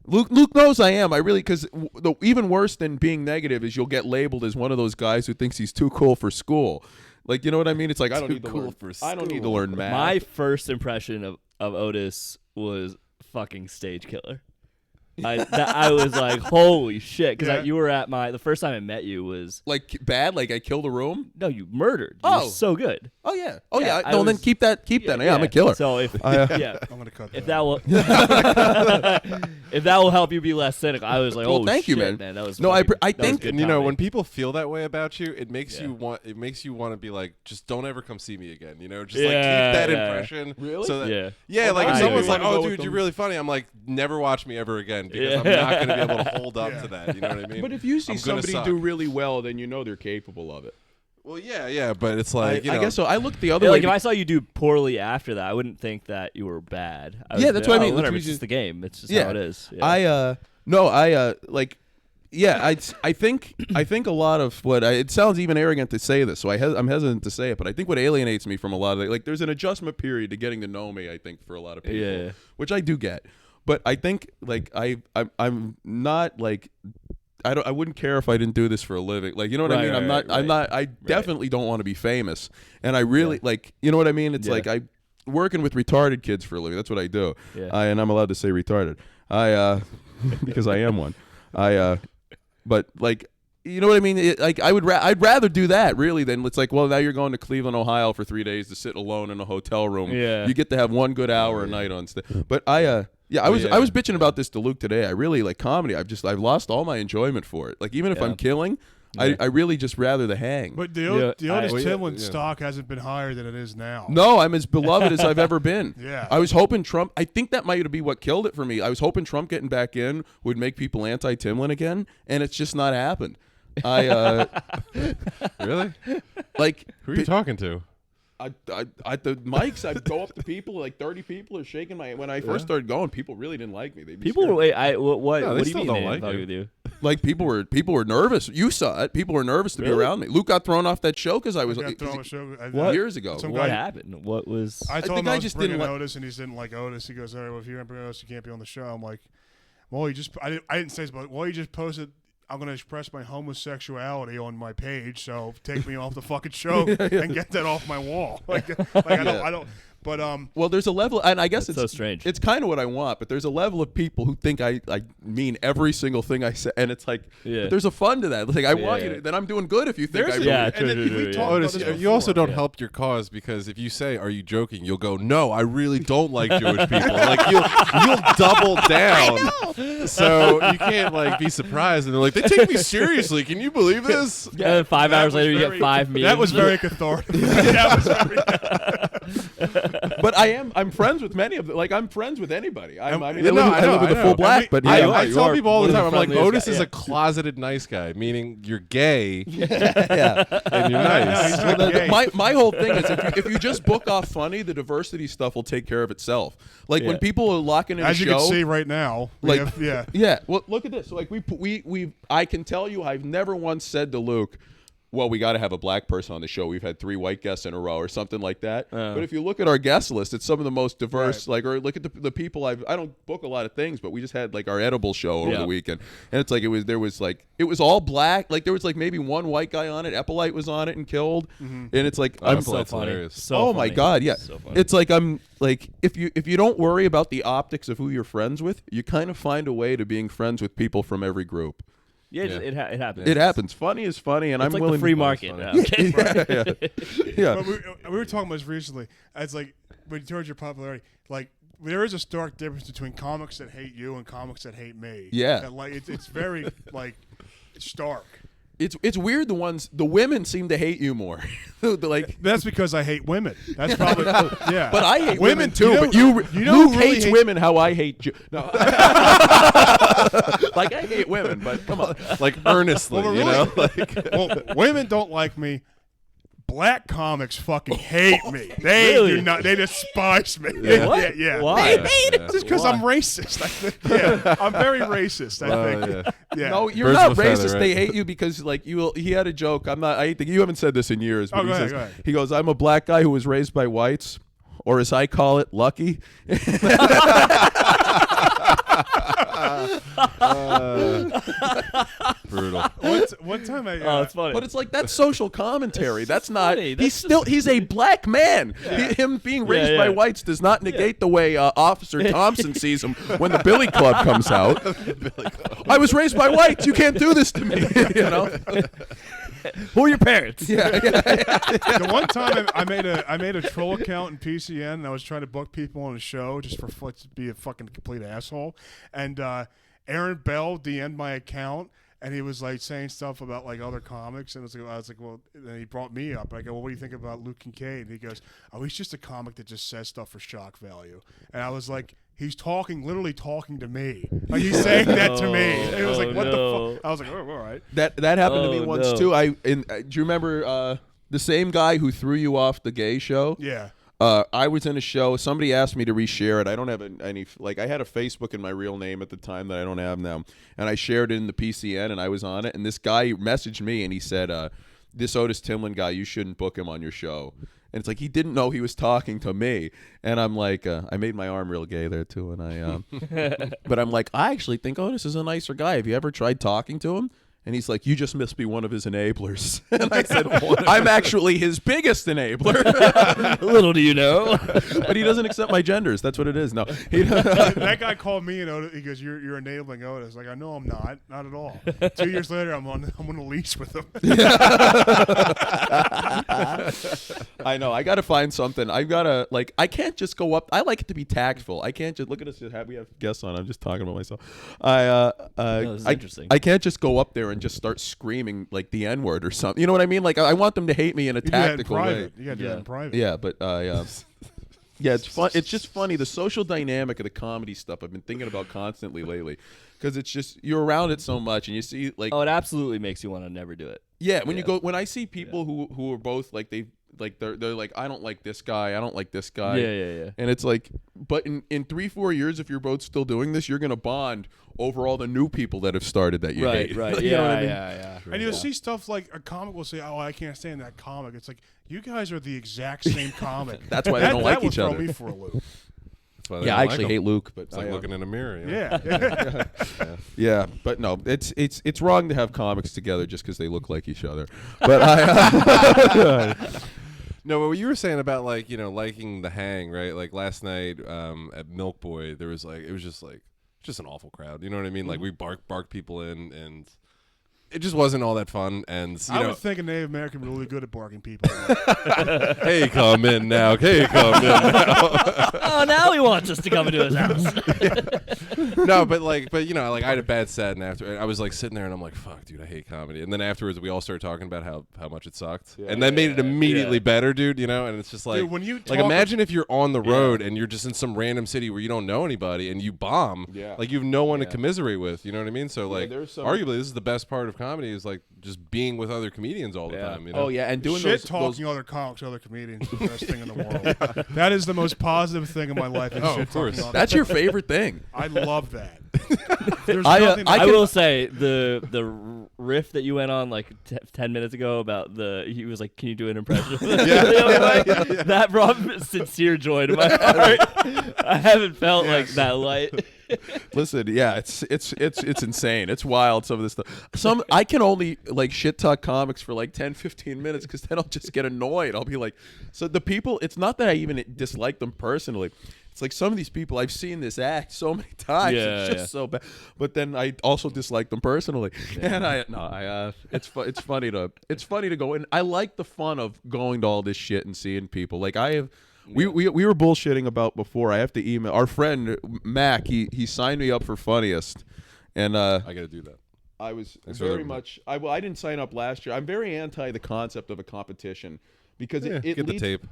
Luke knows I am. I really, because even worse than being negative is you'll get labeled as one of those guys who thinks he's too cool for school. Like, you know what I mean? It's like I don't need to learn math. My first impression of Otis was fucking stage killer. I was like, holy shit, because you were at the first time I met you was like bad, like I killed a room. No, you murdered. You were so good. Oh yeah. Oh yeah. No, then keep that. Yeah, I'm a killer. So if I'm gonna cut that. If that will if that will help you be less cynical, I was like, well, oh, thank you, man. That was no, I think and when people feel that way about you, it makes you want to be like, just don't ever come see me again. Just like keep that impression. Really? So that, yeah. Like if someone's like, oh, dude, them. you're really funny. I'm like, never watch me ever again because I'm not going to be able to hold up to that. You know what I mean? But if you see somebody do really well, then you know they're capable of it. Well, yeah, but it's like, I guess so. I look the other way. Like if I saw you do poorly after that, I wouldn't think that you were bad. That's what I mean. Whatever, it's just the game. It's just how it is. Yeah. I think a lot of what it sounds even arrogant to say this, so I'm hesitant to say it, but I think what alienates me from a lot of like there's an adjustment period to getting to know me. I think for a lot of people, which I do get, but I think like I'm not like. I wouldn't care if I didn't do this for a living. Like, you know what I mean? I definitely don't want to be famous. And I really like, you know what I mean? It's like I working with retarded kids for a living. That's what I do. Yeah. And I'm allowed to say retarded. Because I am one. But like, you know what I mean? I'd rather do that really than it's like, well, now you're going to Cleveland, Ohio for 3 days to sit alone in a hotel room. Yeah. You get to have one good hour a night on stage. But I was bitching about this to Luke today. I really like comedy. I've lost all my enjoyment for it. Like even if I'm killing, I really just rather the hang. But the Otis Timlin stock hasn't been higher than it is now. No, I'm as beloved as I've ever been. Yeah. I was hoping Trump. I think that might be what killed it for me. I was hoping Trump getting back in would make people anti-Timlin again, and it's just not happened. Really? Like who are you talking to? At the mics, I'd go up to people, like 30 people are shaking my. When I first started going, people really didn't like me. People were what No, what do still you mean don't they like didn't you. with you? Like people were nervous. You saw it. People were nervous to be around me. Luke got thrown off that show because I was years ago. What happened? What was? I told him I was bringing Otis, and he didn't like Otis. He goes, "All right, well, if you're gonna bring Otis, you can't be on the show." I'm like, "Well, I didn't say this, but you just posted." I'm going to express my homosexuality on my page, so take me off the fucking show and get that off my wall. I don't. But well, there's a level, and I guess it's so strange. It's kind of what I want, but there's a level of people who think I mean every single thing I say, and it's like there's a fun to that. It's like I want you to. Then I'm doing good if you think you also don't help your cause because if you say, "Are you joking?" You'll go, "No, I really don't like Jewish people." Like you'll double down. So you can't like be surprised, and they're like, "They take me seriously." Can you believe this? Yeah. And then 5 hours later, you get 5 memes. That was very cathartic. But I'm friends with many of them. Like I'm friends with anybody. I live with a full black. But I tell people all the time. I'm like, Otis is a closeted nice guy, meaning you're gay. And you're nice. My whole thing is if you just book off funny, the diversity stuff will take care of itself. Like when people are locking in as a show, you can see right now, Well, look at this. Like I can tell you, I've never once said to Luke, well, we got to have a black person on the show. We've had 3 white guests in a row or something like that. But if you look at our guest list, it's some of the most diverse. Like, or look at the people I don't book a lot of things, but we just had like our edible show over the weekend, and it's like it was all black. Like there was like maybe 1 white guy on it. Eppolite was on it and killed, and it's like I'm so funny. Oh my god, yeah. So it's like I'm like if you don't worry about the optics of who you're friends with, you kind of find a way to being friends with people from every group. Yeah, it happens. It happens. Funny is funny, and it's I'm like willing. The free market. Yeah. But we were talking about this recently. It's like when you towards your popularity, like there is a stark difference between comics that hate you and comics that hate me. Yeah. And, like it's very like stark. It's weird. The women seem to hate you more. Like that's because I hate women. That's probably yeah. But I hate women too. But Luke really hates women how I hate you. No, like I hate women, but come on, like earnestly, well, women don't like me. Black comics fucking hate me. They do not. They despise me. Yeah. Why? They hate it just because I'm racist. I think. Yeah, I'm very racist. I think. Yeah. No, you're not racist. Right? They hate you because like he had a joke. I'm not. I think you haven't said this in years. But go ahead. He goes, "I'm a black guy who was raised by whites, or as I call it, lucky." brutal. One time I Oh, it's funny. But it's like that's social commentary. That's not. funny. He's a black man. Him being raised by whites does not negate the way Officer Thompson sees him when the Billy Club comes out. I was raised by whites. You can't do this to me. You know. Who are your parents? The one time I made a troll account in PCN and I was trying to book people on a show just for to be a fucking complete asshole. And Aaron Bell DM'd my account and he was like saying stuff about like other comics and I was like, well, and he brought me up. And I go, well, what do you think about Luke Kincaid? And he goes, oh, he's just a comic that just says stuff for shock value. And I was like, he's literally talking to me. Like he's saying that to me. And it was like, what the fuck? I was like, oh, all right. That happened to me once too. Do you remember the same guy who threw you off the gay show? Yeah. I was in a show. Somebody asked me to reshare it. I don't have any. Like I had a Facebook in my real name at the time that I don't have now, and I shared it in the PCN, and I was on it. And this guy messaged me, and he said, "This Otis Timlin guy, you shouldn't book him on your show." And it's like he didn't know he was talking to me, and I'm like, I made my arm real gay there too, and I, but I'm like, I actually think Otis is a nicer guy. Have you ever tried talking to him? And he's like, you just must be one of his enablers. And I said, I'm actually his biggest enabler. Little do you know. But he doesn't accept my genders. That's what it is. No. That guy called me and Otis, he goes, you're enabling Otis. Like, I know I'm not at all. 2 years later, I'm on a leash with him. I know. I got to find something. I've got to, like, I can't just go up. I like it to be tactful. I can't just, look at us. We have guests on. I'm just talking about myself. This is interesting. I can't just go up there and just start screaming like the N-word or something. You know what I mean? Like I want them to hate me in a tactical way. You gotta do that in private. Yeah, but yeah, it's fun. It's just funny the social dynamic of the comedy stuff. I've been thinking about constantly lately because it's just you're around it so much and you see like it absolutely makes you want to never do it. Yeah, when I see people who are both like they're like I don't like this guy, I don't like this guy. Yeah. And it's like, but in 3-4 years, if you're both still doing this, you're gonna bond over all the new people that have started that you hate. Right. You know what I mean? Yeah. And you'll see stuff like a comic will say, "Oh, I can't stand that comic." It's like you guys are the exact same comic. That's why they don't like each other. That will throw me for a loop. Yeah, I actually hate Luke, but it's like looking in a mirror. Yeah. Yeah, but no, it's wrong to have comics together just because they look like each other. But I. No, but what you were saying about like liking the hang, right? Like last night at Milk Boy, there was it was just an awful crowd. You know what I mean? Like we barked people in, and it just wasn't all that fun. And I would think a Native American really good at barking people. Hey, come in now. Hey, come in now. Oh, now he wants us to come into his house. No, but I had a bad set, and after I was like sitting there, and I'm like, "Fuck, dude, I hate comedy." And then afterwards, we all started talking about how much it sucked, and that made it immediately better, dude. And it's just like, dude, when you imagine if you're on the road and you're just in some random city where you don't know anybody and you bomb, like you have no one to commiserate with. You know what I mean? So arguably, this is the best part of comedy is like just being with other comedians all the time. You know? Oh yeah, and doing shit talking other comics, other comedians, is the best thing in the world. That is the most positive thing in my life. Of course, that's your favorite thing. I love that. I will say the riff that you went on like 10 minutes ago about he was like, can you do an impression? That brought sincere joy to my heart. I haven't felt like that light. Listen, yeah, it's insane. It's wild, some of this stuff. I can only like shit talk comics for like 10-15 minutes because then I'll just get annoyed. I'll be like, so the people, it's not that I even dislike them personally. It's like some of these people, I've seen this act so many times. It's just so bad. But then I also dislike them personally. And it's funny to go in. I like the fun of going to all this shit and seeing people. Like we were bullshitting about before. I have to email our friend Mac. He signed me up for Funniest, and I got to do that. I was very much. I didn't sign up last year. I'm very anti the concept of a competition because it get leads, the tape.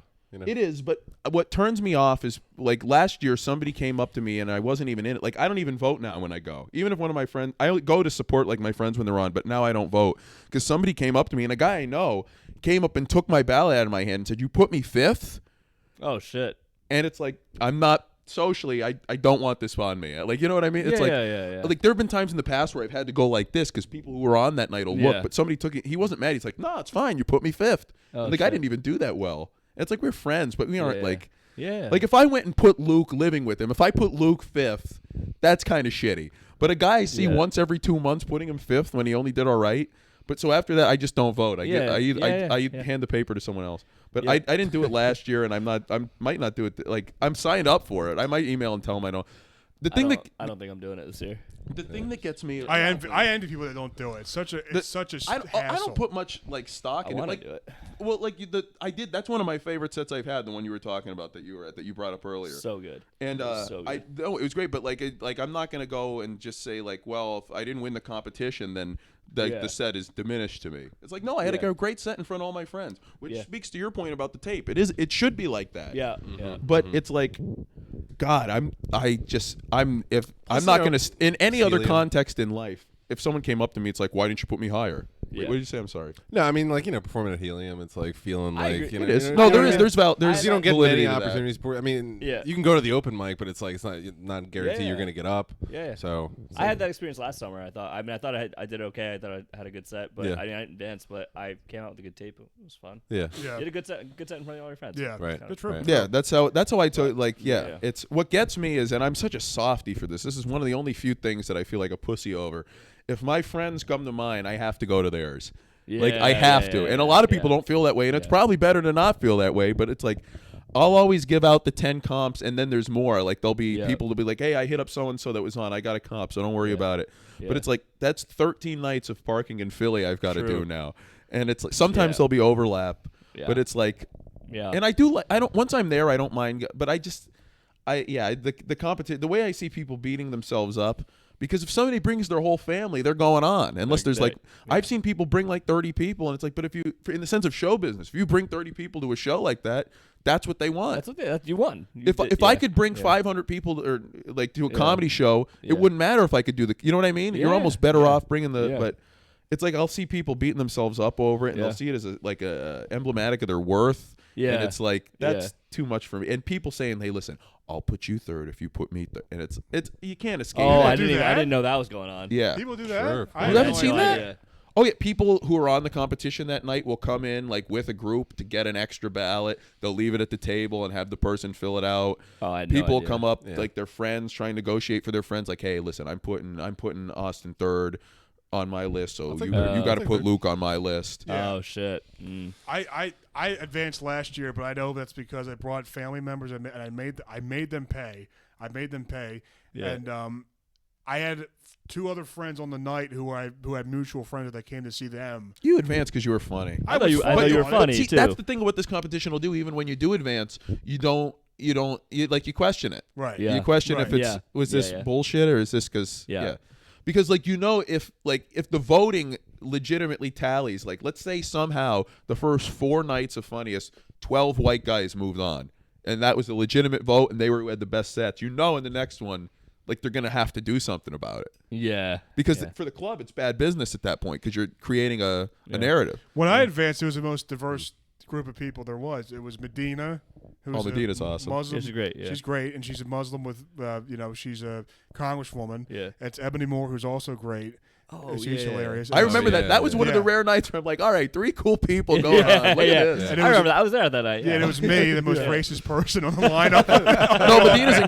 It is, but what turns me off is like last year somebody came up to me and I wasn't even in it. Like I don't even vote now when I go. Even if one of my friends, I go to support like my friends when they're on, but now I don't vote because somebody came up to me and a guy I know came up and took my ballot out of my hand and said, "You put me 5th." Oh shit! And it's like I'm not socially. I don't want this on me. Like you know what I mean? It's yeah. Like there have been times in the past where I've had to go like this because people who were on that night will look. But somebody took it. He wasn't mad. He's like, "No, it's fine. You put me 5th." And the guy didn't even do that well. And it's like we're friends, but we aren't like. Yeah. Like if I went and put Luke living with him, if I put Luke 5th, that's kind of shitty. But a guy I see once every 2 months putting him 5th when he only did all right. But so after that, I just don't vote. I hand the paper to someone else. But I didn't do it last year, and I might not do it. Like, I'm signed up for it. I might email and tell them I don't. I don't think I'm doing it this year. The thing that gets me, I envy people that don't do it. It's such a hassle. I don't put much like stock in it. Like, do it. Well, like I did. That's one of my favorite sets I've had. The one you were talking about that you brought up earlier. So good. And so good. it was great. But like I'm not gonna go and just say like, well, if I didn't win the competition, then the set is diminished to me. It's like, no, I had a great set in front of all my friends, which speaks to your point about the tape. It should be like that. Yeah. But it's like, God, I'm not gonna in any other context in life. If someone came up to me, it's like, why didn't you put me higher? What did you say? I'm sorry. No, I mean, like, performing at Helium, it's like feeling like, it is. No, there's you don't get many opportunities. I mean, you can go to the open mic, but it's like it's not guaranteed you're gonna get up. Yeah. So I had that experience last summer. I thought I did okay. I thought I had a good set, but I didn't dance. But I came out with a good tape. It was fun. Yeah. You did a good set in front of all your friends. Yeah. Right. That's true. Yeah, that's how I told. Like, it's what gets me is, and I'm such a softie for this. This is one of the only few things that I feel like a pussy over. If my friends come to mine, I have to go to theirs. Like, I have to. And a lot of people don't feel that way, and it's probably better to not feel that way, but it's like, I'll always give out the 10 comps, and then there's more. Like, there'll be people to be like, hey, I hit up so-and-so that was on. I got a comp, so don't worry about it. Yeah. But it's like, that's 13 nights of parking in Philly I've got to do now. And it's like, sometimes there'll be overlap, but it's like, and I do like, once I'm there, I don't mind, but the competition, the way I see people beating themselves up, because if somebody brings their whole family, they're going on. Unless there's I've seen people bring like 30 people, and it's like, but if you, in the sense of show business, if you bring 30 people to a show like that, that's what they want. That's what you won. If I could bring 500 people or like to a comedy show, it wouldn't matter if I could do you know what I mean? You're almost better off bringing but it's like, I'll see people beating themselves up over it, and they'll see it as a emblematic of their worth. Yeah. And it's like, that's too much for me. And people saying, hey, listen, I'll put you third if you put me third. And it's you can't escape. Oh, I didn't know that was going on. Yeah. People do that? Sure. I You haven't seen that? Yeah. Oh, yeah. People who are on the competition that night will come in like with a group to get an extra ballot. They'll leave it at the table and have the person fill it out. Oh, I had People no idea. come up, like their friends, trying to negotiate for their friends. Like, hey, listen, I'm putting Austin third on my list, so you got to put Luke on my list. Oh shit! I advanced last year, but I know that's because I brought family members and I made them pay. And I had 2 other friends on the night who had mutual friends that came to see them. You advanced because you were funny. I thought you were funny see, too. That's the thing what this competition will do. Even when you do advance, you question it. Right. Yeah. You question if it's was this bullshit or is this because Because like if the voting legitimately tallies, like let's say somehow the first 4 nights of Funniest, 12 white guys moved on, and that was a legitimate vote, and they who had the best sets. In the next one, like they're gonna have to do something about it. Yeah. Because for the club, it's bad business at that point because you're creating a narrative. When I advanced, it was the most diverse group of people there was. It was Medina. Medina's awesome. Muslim. Yeah, she's great. Yeah. She's great, and she's a Muslim with, she's a congresswoman. Yeah. It's Ebony Moore, who's also great. Oh, she's hilarious. I remember that. That was one of the rare nights where I'm like, all right, 3 cool people going on. Look at this. And I remember that. I was there that night. Yeah, and it was me, the most racist person on the lineup. No, Medina's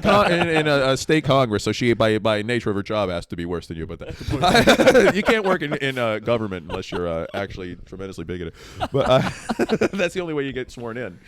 in a state congress, so she, by nature of her job, has to be worse than you. But you can't work in government unless you're actually tremendously bigoted. But that's the only way you get sworn in.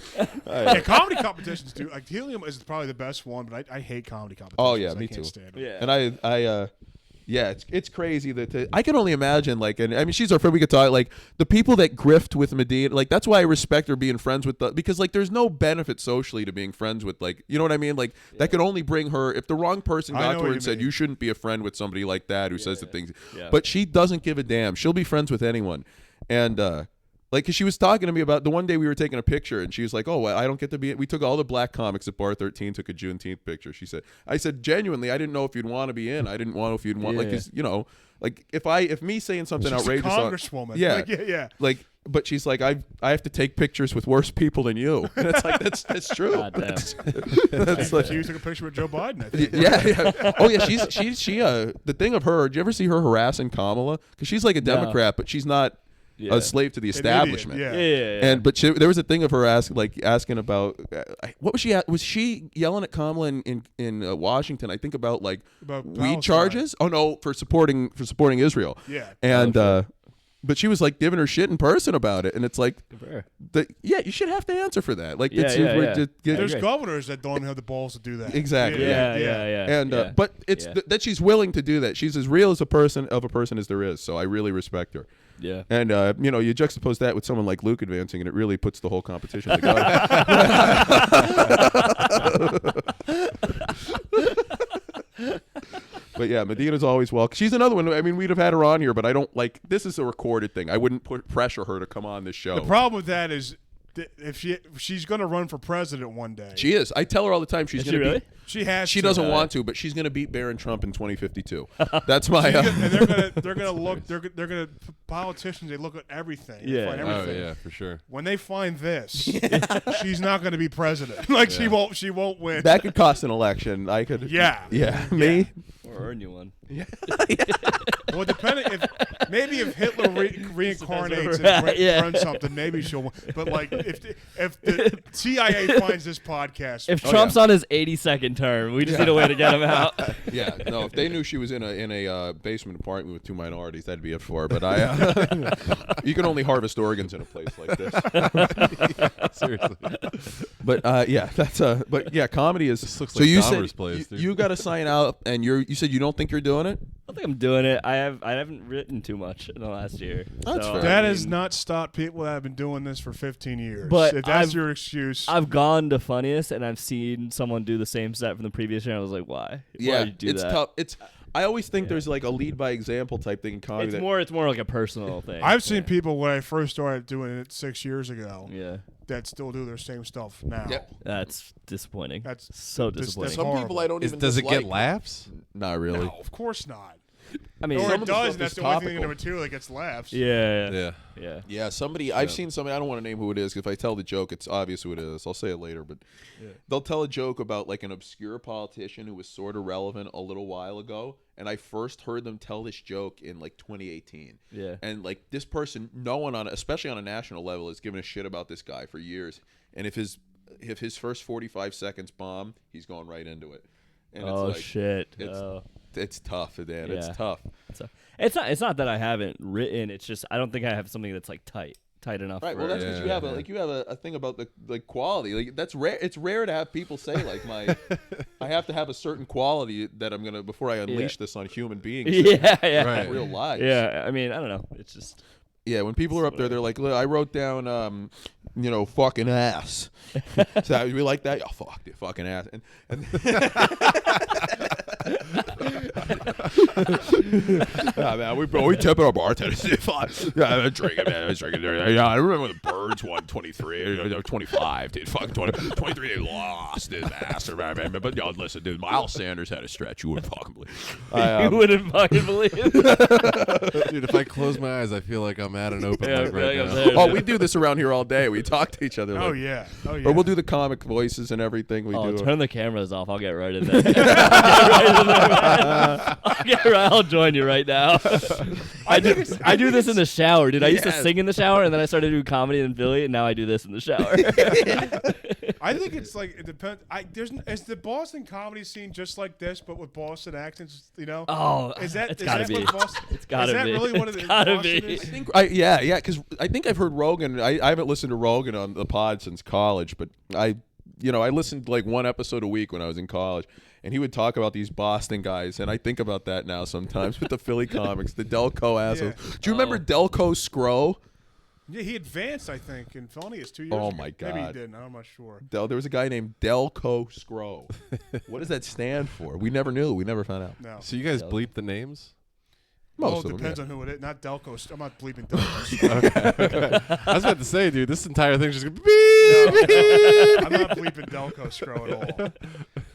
Yeah, comedy competitions, too. Like, Helium is probably the best one, but I hate comedy competitions. Oh, yeah, me too. Yeah. And it's crazy that I can only imagine, like, and I mean, she's our friend. We could talk, like, the people that grift with Medina, like, that's why I respect her being friends with because, like, there's no benefit socially to being friends with, like, you know what I mean? Like, that could only bring her, if the wrong person got to her and said, you shouldn't be a friend with somebody like that who says the things. Yeah. But she doesn't give a damn. She'll be friends with anyone. And, like, cause she was talking to me about the one day we were taking a picture, and she was like, "Oh, I don't get to be." We took all the black comics at Bar 13, took a Juneteenth picture. She said, "I said genuinely, I didn't know if you'd want to be in. I didn't know if you'd want like, cause like if me saying something she's outrageous, a congresswoman, like, but she's like, I have to take pictures with worse people than you. And it's like that's true. God damn. That's like, she took a picture with Joe Biden. I think. Yeah. Oh yeah, she the thing of her. Did you ever see her harassing Kamala? Because she's like a Democrat, but she's not. a slave to the establishment. Yeah. And there was a thing of her asking about what was she was she yelling at Kamala in Washington? I think about weed Palestine. charges. Oh no, for supporting Israel. Yeah. And but she was like giving her shit in person about it, and it's like, you should have to answer for that. Like, there's governors that don't have the balls to do that. Exactly. Yeah. And but it's that she's willing to do that. She's as real as a person as there is. So I really respect her. Yeah. And you juxtapose that with someone like Luke advancing, and it really puts the whole competition together. But yeah, Medina's always welcome. She's another one. I mean, we'd have had her on here, but I don't like. This is a recorded thing. I wouldn't pressure her to come on this show. The problem with that is, if she's going to run for president one day. She is. I tell her all the time she's going to really? She has. She doesn't want to, but she's going to beat Barron Trump in 202052. That's my. And they're going to look. They're going to politicians. They look at everything. They find everything. Oh yeah, for sure. When they find this, she's not going to to be president. She won't win. That could cost an election. I could. Yeah. Me. Or earn you one. Yeah. Well, depending if Hitler reincarnates and runs something, maybe she'll win. But if the CIA finds this podcast, if Trump's on his 82nd term, we just need a way to get him out. Yeah, no. If they knew she was in a basement apartment with 2 minorities, that'd be it for her. But you can only harvest organs in a place like this. Seriously. But comedy is. This looks so like you Dahmer's said place, dude. you got to sign out, and you said you don't think you're doing it. I think I'm doing it. I haven't written too much in the last year. That's fair. That has not stopped people that have been doing this for 15 years. But if that's your excuse, I've gone to Funniest and I've seen someone do the same set from the previous year. And I was like, why? Yeah, why do you do that? Tough. I always think there's like a lead by example type thing in comedy. It's more like a personal thing. I've seen people when I first started doing it 6 years ago. Yeah. That still do their same stuff now. Yep. That's disappointing. That's so disappointing. Some people I don't even Does it dislike. get laughs? Not really. No, of course not. I mean, Or some it of the does, stuff and that's is the only thing in the topical. material that gets laughs. Yeah. Yeah, I've seen somebody, I don't want to name who it is, 'cause if I tell the joke, it's obvious who it is. I'll say it later, but they'll tell a joke about like an obscure politician who was sort of relevant a little while ago, and I first heard them tell this joke in like 2018. Yeah. And like this person, no one especially on a national level, has given a shit about this guy for years. And if his first 45 seconds bomb, he's going right into it. And shit. It's tough, man. It's tough. It's not that I haven't written. It's just I don't think I have something that's like tight enough. Right. For Well, that's because you have a thing about the quality. Like that's rare. It's rare to have people say like I have to have a certain quality that I'm gonna before I unleash this on human beings. Yeah. Right. Real lives. Yeah. I mean, I don't know. It's just. Yeah, when people are up there, they're like, "Look, I wrote down, fucking ass." So we like that. Oh, fuck, the fucking ass. And man, we tip our bartenders. I'm drinking, man. I was drinking. Yeah, I remember when the Birds won 23, 25, dude. Fucking 23, they lost his master, man. But listen, dude, Miles Sanders had a stretch. You wouldn't fucking believe. You wouldn't fucking believe. Dude, if I close my eyes, I feel like I'm at an open mic right now. We do this around here all day. We talk to each other. Oh yeah. Or we'll do the comic voices and everything. We do. Turn the cameras off. I'll get right in there. I'll join you right now. I do this in the shower, dude. I used to sing in the shower, and then I started doing comedy in Philly, and now I do this in the shower. I think it's like it depends. Is the Boston comedy scene just like this, but with Boston accents? Oh, is that it's gotta be? what Boston? It's gotta be. Is that really what it is? Gotta be. Is? I think, because I think I've heard Rogan. I haven't listened to Rogan on the pod since college, but I listened to like one episode a week when I was in college, and he would talk about these Boston guys, and I think about that now sometimes with the Philly comics, the Delco assholes. Do you remember Delco Scro? Yeah, he advanced, I think, in Funniest 2 years Oh ago. my God. Maybe he didn't. I'm not sure. There was a guy named Delco Scro. What does that stand for? We never knew. We never found out. No. So you guys bleep the names? Most of it them, depends yeah. on who it is. Not Delco. I'm not bleeping Delco. Okay. I was about to say, dude, this entire thing's just going to No, I'm not bleeping Delco Scro at all.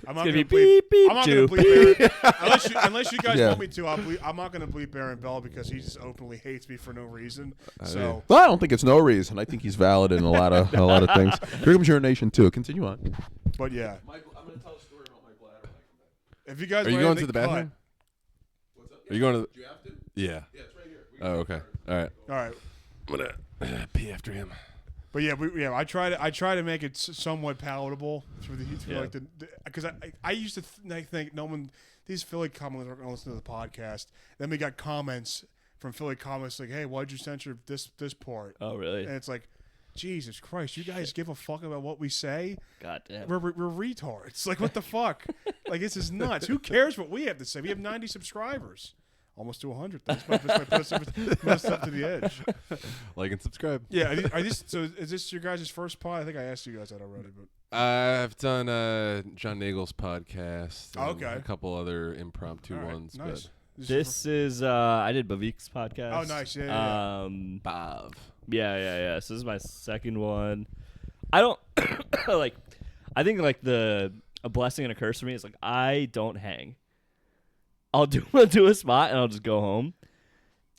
I'm not going to bleep. I'm not going to bleep Aaron. Unless you guys want me to, I'm not going to bleep Aaron Bell because he just openly hates me for no reason. So. Well, I don't think it's no reason. I think he's valid in a lot of things. Here comes Urination too. Continue on. But yeah. I'm going to tell a story about my bladder. If you guys Are you want going to anything the bathroom? What's up? Are you going to? Do you have to? Yeah. Yeah, it's right here. Oh, okay. All right. All right. I'm gonna pee after him. But yeah, I try to make it somewhat palatable for like because I used to think no one, these Philly comments aren't going to listen to the podcast. Then we got comments from Philly comments like, hey, why'd you censor this part? Oh, really? And it's like, Jesus Christ, you guys give a fuck about what we say? God damn. We're retards. Like, what the fuck? Like, this is nuts. Who cares what we have to say? We have 90 subscribers. Almost to 100. That's my put up to the edge. Like and subscribe. Yeah. So is this your guys' first pod? I think I asked you guys that already. But I've done John Nagel's podcast. Oh, okay. A couple other impromptu ones. Nice. This is I did Bavik's podcast. Oh, nice. Yeah. Bav. Yeah. So this is my second one. I don't like. I think like a blessing and a curse for me is like I don't hang. I'll do a spot and I'll just go home.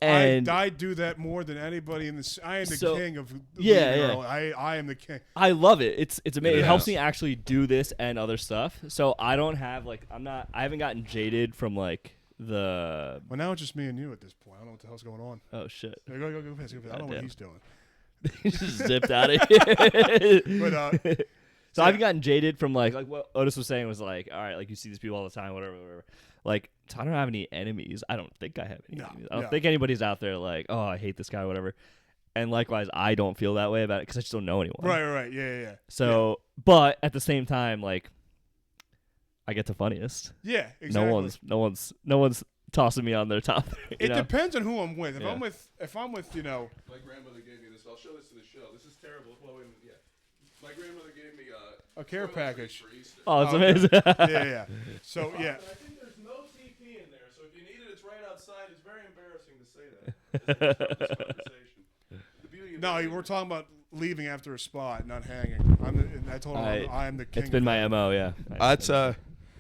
And I do that more than anybody in this. I am the king of I am the king. I love it. It's amazing. Yeah. It helps me actually do this and other stuff. So I don't have like I haven't gotten jaded from like the. Well, now it's just me and you at this point. I don't know what the hell's going on. Oh shit! Go fast. I don't know what he's doing. He just zipped out of here. But so I haven't gotten jaded from like what Otis was saying was like, all right, like you see these people all the time, whatever. Like, so I don't have any enemies. I don't think I have any enemies. I don't think anybody's out there like, oh, I hate this guy, whatever. And likewise, I don't feel that way about it because I just don't know anyone. Right. Yeah. So, but at the same time, like, I get the funniest. Yeah, exactly. No one's tossing me on their top. It depends on who I'm with. If I'm with, My grandmother gave me this. I'll show this to the show. This is terrible. Well, my grandmother gave me a care package. For Easter. Oh, it's amazing. Yeah. So yeah. I think there's no TP in there, so if you need it, it's right outside. It's very embarrassing to say that. No, we're talking about leaving after a spot, not hanging. I told him I am the king. It's been my MO, yeah.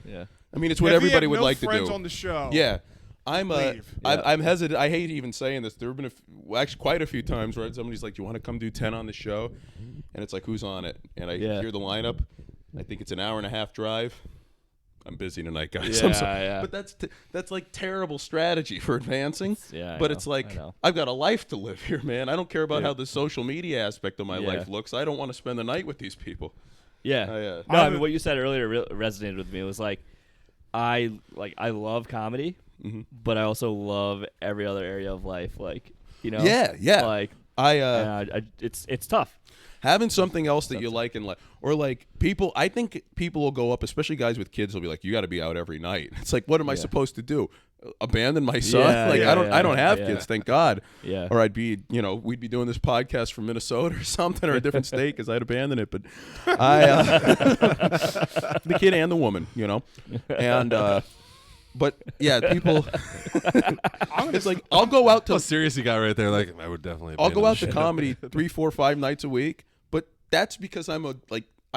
Yeah. I mean, it's what everybody would like to do. Friends on the show. Yeah. I'm hesitant. I hate even saying this. There have been actually quite a few times where somebody's like, "Do you want to come do 10 on the show?" And it's like, "Who's on it?" And I hear the lineup. I think it's an hour and a half drive. I'm busy tonight, guys. Yeah. But that's like terrible strategy for advancing. But it's like I've got a life to live here, man. I don't care about how the social media aspect of my life looks. I don't want to spend the night with these people. Yeah. No, I mean what you said earlier resonated with me. It was like I love comedy, but I also love every other area of life. Like Yeah. Like it's tough. Having something else that you like in life, or like people, I think people will go up, especially guys with kids, will be like, "You got to be out every night." It's like, what am I supposed to do? Abandon my son? I don't have kids, thank God. Yeah. Or I'd be, we'd be doing this podcast from Minnesota or something, or a different state, because I'd abandon it. But the kid and the woman, and. But yeah, people. It's like I'll go out to. How serious you got right there? Like I would definitely. I'll go out to comedy 3, 4, 5 nights a week, but that's because I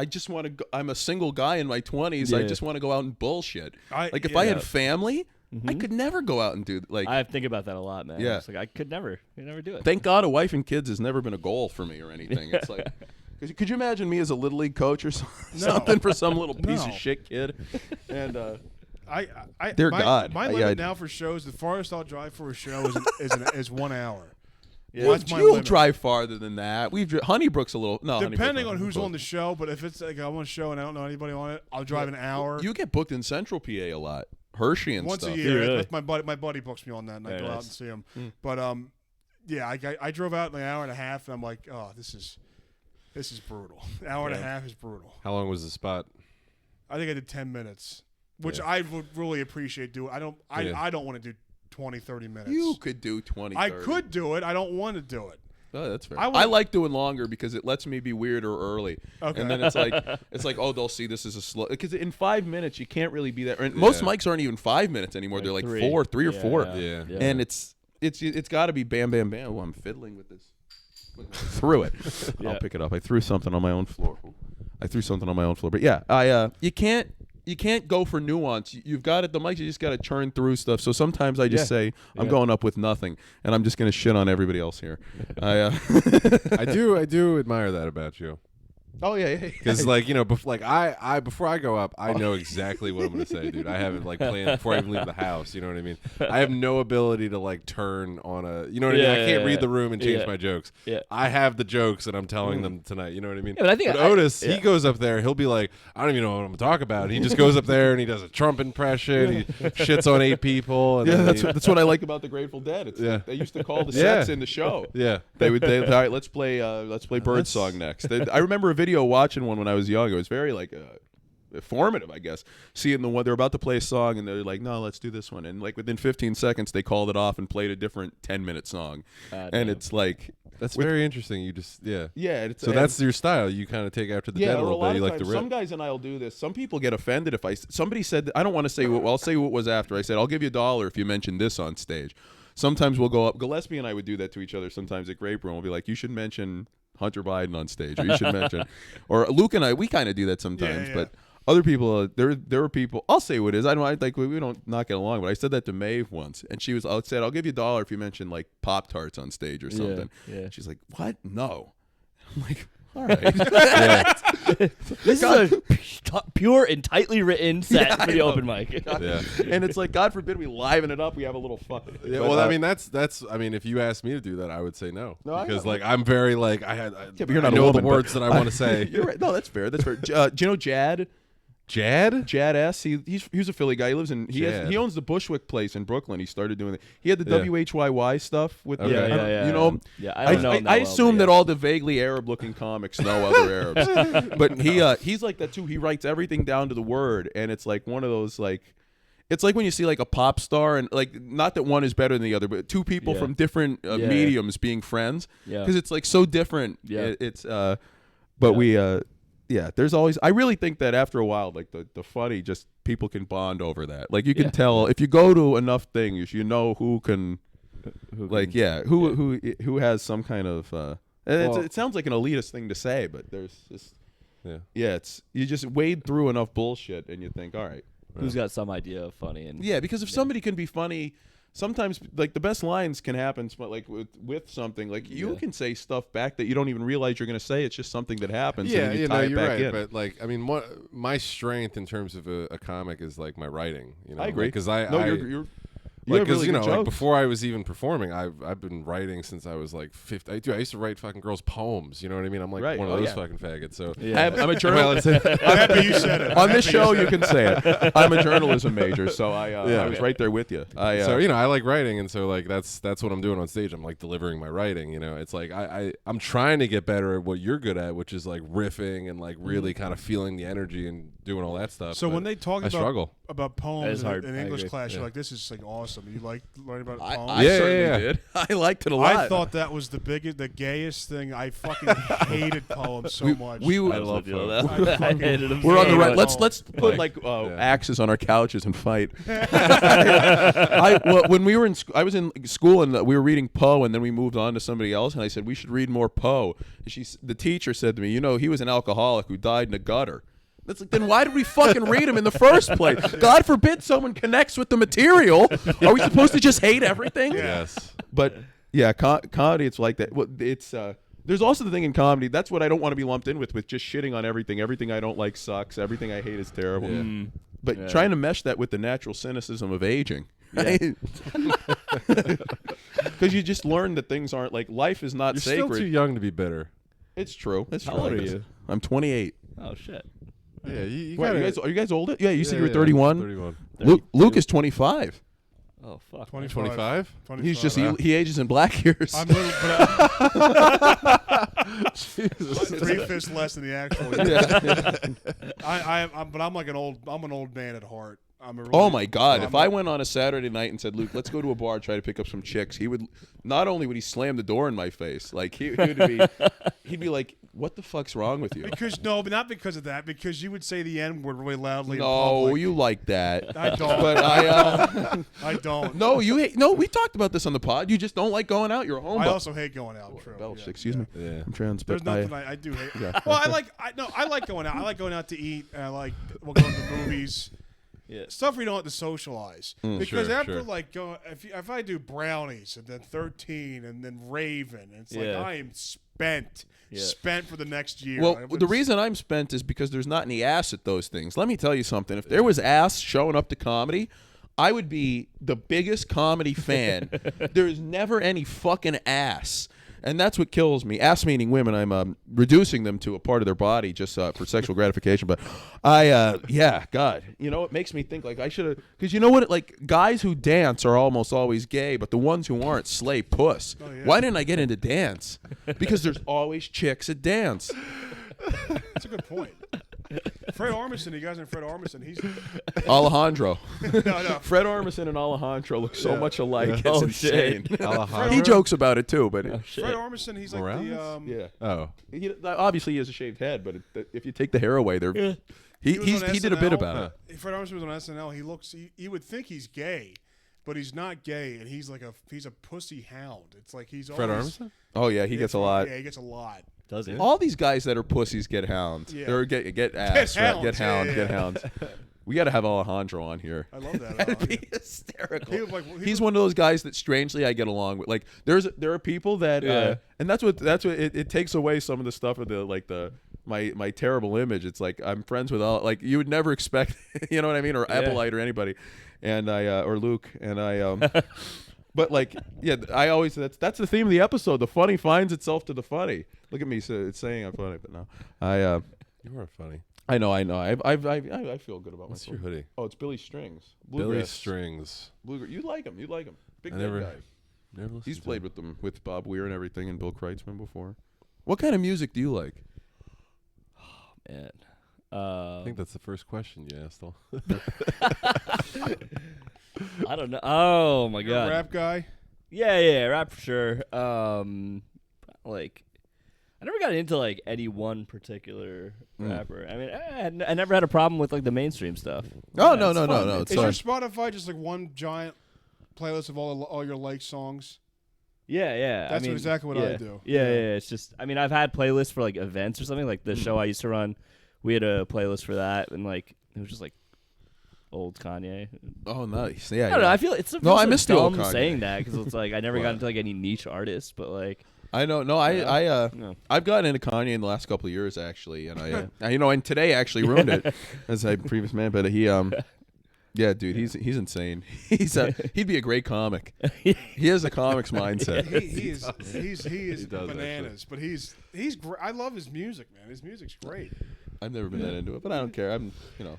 just want to go. I'm a single guy in my 20s. I just want to go out and bullshit. If I had family, I could never go out and do I think about that a lot, man. Yeah. It's like I could never do it. Thank God, a wife and kids has never been a goal for me or anything. It's like. Could you imagine me as a little league coach or something for some little piece of shit kid? And dear God, my limit now for shows, the farthest I'll drive for a show is 1 hour. Yeah. You'll drive farther than that. Honeybrook's a little depending on who's on the show, but if it's like I'm on a show and I don't know anybody on it, I'll drive an hour. You get booked in Central PA a lot, Hershey and once stuff. a year. Really? My buddy books me on that, and I go out and see him. But I drove out in an hour and a half, and I'm like, oh, this is brutal. An hour and a half is brutal. How long was the spot? I think I did 10 minutes, which I would really appreciate doing. I don't want to do 20, 30 minutes. You could do 20, 30. I could do it. I don't want to do it. Oh, that's fair. I like doing longer because it lets me be weird or early. Okay. And then it's like, oh, they'll see this as a slow. Because in 5 minutes, you can't really be that. Most mics aren't even 5 minutes anymore. They're like 3 or 4. Yeah. And it's got to be bam, bam, bam. Oh, I'm fiddling with this. Threw it. I'll pick it up. I threw something on my own floor. But yeah, you can't go for nuance. You've got it. The mic, you just got to churn through stuff. So sometimes I just say I'm going up with nothing, and I'm just going to shit on everybody else here. I do admire that about you. Oh yeah. Because like before I go up, I know exactly what I'm gonna say, dude. I have it like planned before I even leave the house. You know what I mean? I have no ability to like turn on a. You know what I mean? I can't read the room and change my jokes. Yeah. I have the jokes and I'm telling them tonight. You know what I mean? Yeah, but I think Otis, he goes up there. He'll be like, I don't even know what I'm gonna talk about. And he just goes up there and he does a Trump impression. He shits on 8 people. And that's what I like about the Grateful Dead. It's like they used to call the sets in the show. Yeah, they would. All right, let's play Birdsong next. I remember a video watching one when I was young. It was very like formative, I guess. Seeing the one they're about to play a song and they're like, no, let's do this one. And like within 15 seconds, they called it off and played a different 10-minute song. And it's like that's very interesting. You just So that's your style. You kind of take after the Dead a little bit. You like to rip. Some guys and I'll do this. Some people get offended if somebody said I don't want to say what. I'll say what was after. I said I'll give you $1 if you mention this on stage. Sometimes we'll go up. Gillespie and I would do that to each other. Sometimes at Grape Room, we'll be like, you should mention Hunter Biden on stage, or you should mention, or Luke and I, we kind of do that sometimes, but other people, there are people. I'll say what it is. I like we don't not get along, but I said that to Maeve once, and she said, I'll give you $1 if you mention like Pop-Tarts on stage or something. Yeah. She's like, what? No. I'm like, all right. This is a pure and tightly written set for the open mic. And it's like, God forbid we liven it up. We have a little fun. Yeah, well, I mean, that's. I mean, if you asked me to do that, I would say no. Because like I'm very like but you're not know a woman, the words that I want to say. You're right. No, that's fair. That's fair. Do you know Jad? Jad S. He's a Philly guy. He lives in he owns the Bushwick place in Brooklyn. He started doing it. He had the WHYY stuff with you know. Yeah, I don't know him that I assume that all the vaguely Arab-looking comics know other Arabs, but he's like that too. He writes everything down to the word, and it's like one of those like. It's like when you see like a pop star and like not that one is better than the other, but two people from different mediums being friends because it's like so different. There's always. I really think that after a while, like the funny, just people can bond over that. Like you can tell if you go to enough things, you know who has some kind of. It sounds like an elitist thing to say, but there's just. It's you just wade through enough bullshit and you think, all right, who's got some idea of funny and because if somebody can be funny. Sometimes, like the best lines can happen, like with something. Like you can say stuff back that you don't even realize you're going to say. It's just something that happens. Yeah, and you tie it you're back right. in. But like, I mean, my strength in terms of a comic is like my writing. You know, I agree. Because you're really like before I was even performing, I've been writing since I was like 50. I used to write fucking girls poems. You know what I mean? I'm like one of those fucking faggots. So I'm a journalist. I'm happy you said it. On this show, you can say it. I'm a journalism major, so I was right there with you. So I like writing, and so like that's what I'm doing on stage. I'm like delivering my writing. You know, it's like I'm trying to get better at what you're good at, which is like riffing and like really kind of feeling the energy and doing all that stuff. So when they talk about poems in English class, you're like, this is like awesome. You like learning about poems? I certainly did. I liked it a lot. I thought that was the gayest thing. I fucking hated poems so much. I love poems. I hated them. We're on the right. Let's put like axes on our couches and fight. When we were in, I was in school and we were reading Poe, and then we moved on to somebody else, and I said we should read more Poe. And the teacher said to me, he was an alcoholic who died in a gutter. That's like, then why did we fucking read him in the first place? God forbid someone connects with the material. Are we supposed to just hate everything? Yes. But comedy, it's like that. Well, it's there's also the thing in comedy. That's what I don't want to be lumped in with just shitting on everything. Everything I don't like sucks. Everything I hate is terrible. Yeah. But trying to mesh that with the natural cynicism of aging. Because you just learn that things aren't like life is not sacred. You're still too young to be bitter. It's true. How old are you? I'm 28. Oh shit. Yeah, are you guys older? Yeah, you said you were 31. 31. Luke is 25. Oh fuck. 25? He's just he ages in black years. I'm little, but Jesus. 3 fists less than the actual. I'm an old man at heart. Oh my God! If I went on a Saturday night and said, "Luke, let's go to a bar, try to pick up some chicks," he would not only would he slam the door in my face, like he'd be like, "What the fuck's wrong with you?" But not because of that. Because you would say the N word really loudly. No, in public. you like that. I don't. But I don't. No, you hate. No, we talked about this on the pod. You just don't like going out. You're a homebody. I also hate going out. True. Excuse me. Yeah. I'm trans. There's nothing I do hate. Yeah. Well, I like going out. I like going out to eat. And we'll go to the movies. stuff we don't have to socialize. Because after like going, if I do brownies and then 13 and then Raven, it's like I am spent for the next year. Well, the reason I'm spent is because there's not any ass at those things. Let me tell you something. If there was ass showing up to comedy, I would be the biggest comedy fan. There's never any fucking ass. And that's what kills me. Ass meaning women. I'm reducing them to a part of their body just for sexual gratification. But God. You know, it makes me think like I should have. Because you know what? Like guys who dance are almost always gay, but the ones who aren't slay puss. Oh, yeah. Why didn't I get into dance? Because there's always chicks at dance. That's a good point. Fred Armisen, you guys know Fred Armisen, he's Alejandro. No. Fred Armisen and Alejandro look so much alike. It's insane. Alejandro? He jokes about it too, but Fred Armisen, he's like Morales? obviously he has a shaved head, but if you take the hair away, he did a bit about it. Fred Armisen was on SNL. You would think he's gay, but he's not gay, and he's a pussy hound. It's like he's Fred always, Armisen? Oh yeah, he gets a lot. Yeah, he gets a lot. Does he? All these guys that are pussies get hounds. Yeah. Or get ass. Get hounds. We got to have Alejandro on here. I love that. That'd be hysterical. He's one of those guys that strangely I get along with. Like there are people that and that's what it takes away some of the stuff of my terrible image. It's like I'm friends with all, like you would never expect, you know what I mean, or Applewhite or anybody, and or Luke and I. But like, I always that's the theme of the episode. The funny finds itself to the funny. Look at me, it's saying I'm funny, but no, you are funny. I know. I feel good about What's myself. your hoodie? Oh, it's Billy Strings. Billy Strings. Bluegrass. You like him. Big I guy. never He's played with them, with Bob Weir and everything, and Bill Kreitzman before. What kind of music do you like? Oh, man. I think that's the first question you asked. I don't know. Oh my God. a rap guy? Yeah, rap for sure. Like, I never got into like any one particular rapper. I mean, I never had a problem with like the mainstream stuff. Oh no. Is your Spotify just like one giant playlist of all your like songs? Yeah. That's exactly what I do. Yeah. It's just, I mean, I've had playlists for like events or something. Like the show I used to run, we had a playlist for that, and like it was just like old Kanye. Oh, nice. Yeah. I don't know. I feel it's I miss the old dumb Kanye. saying that because it's like I never got into like any niche artists, but like I know. No, I've gotten into Kanye in the last couple of years actually, and and today actually ruined it as a previous man. But he, yeah, dude, he's insane. He'd be a great comic. He has a comics mindset. He is bananas, but he's I love his music, man. His music's great. I've never been that into it, but I don't care.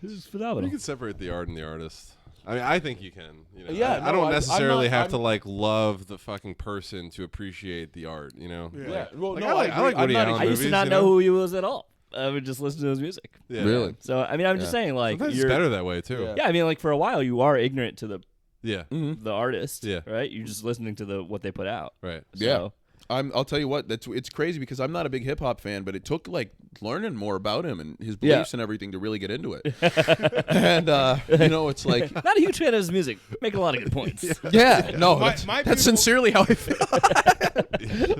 This is phenomenal. You can separate the art and the artist. I mean, I think you can. Yeah, I don't necessarily have to like love the fucking person to appreciate the art. You know. Yeah. Well, Like, no, I like Woody Allen I used to movies, not know who he was at all. I would just listen to his music. Yeah. Really? So I mean, I'm just saying, like, Sometimes you're it's better that way too. Yeah, I mean, like for a while, you are ignorant to the Yeah. artist. Yeah. Right. You're just listening to what they put out. Right. So, Yeah. I'll tell you what, it's crazy because I'm not a big hip hop fan, but it took like learning more about him and his beliefs and everything to really get into it. And it's like not a huge fan of his music. Making a lot of good points. That's sincerely how I feel.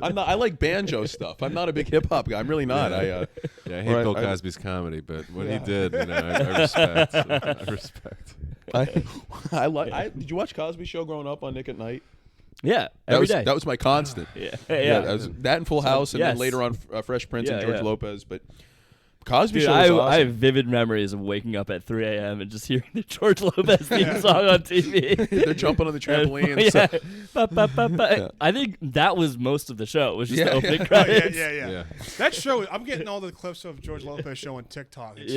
I like banjo stuff. I'm not a big hip hop guy. I'm really not. I hate Bill Cosby's comedy, but what he did, I respect. I respect. Did you watch Cosby Show growing up on Nick at Night? Yeah, every day. That was my constant. Yeah. That and Full House, and then yes. later on Fresh Prince and Yeah, George yeah. Lopez. But Cosby Dude, Show was awesome. I have vivid memories of waking up at 3 a.m. and just hearing the George Lopez theme song on TV. They're jumping on the trampoline. Yeah. I think that was most of the show. It was just the opening Oh, credits. yeah. That show, I'm getting all the clips of George Lopez show on TikTok. It's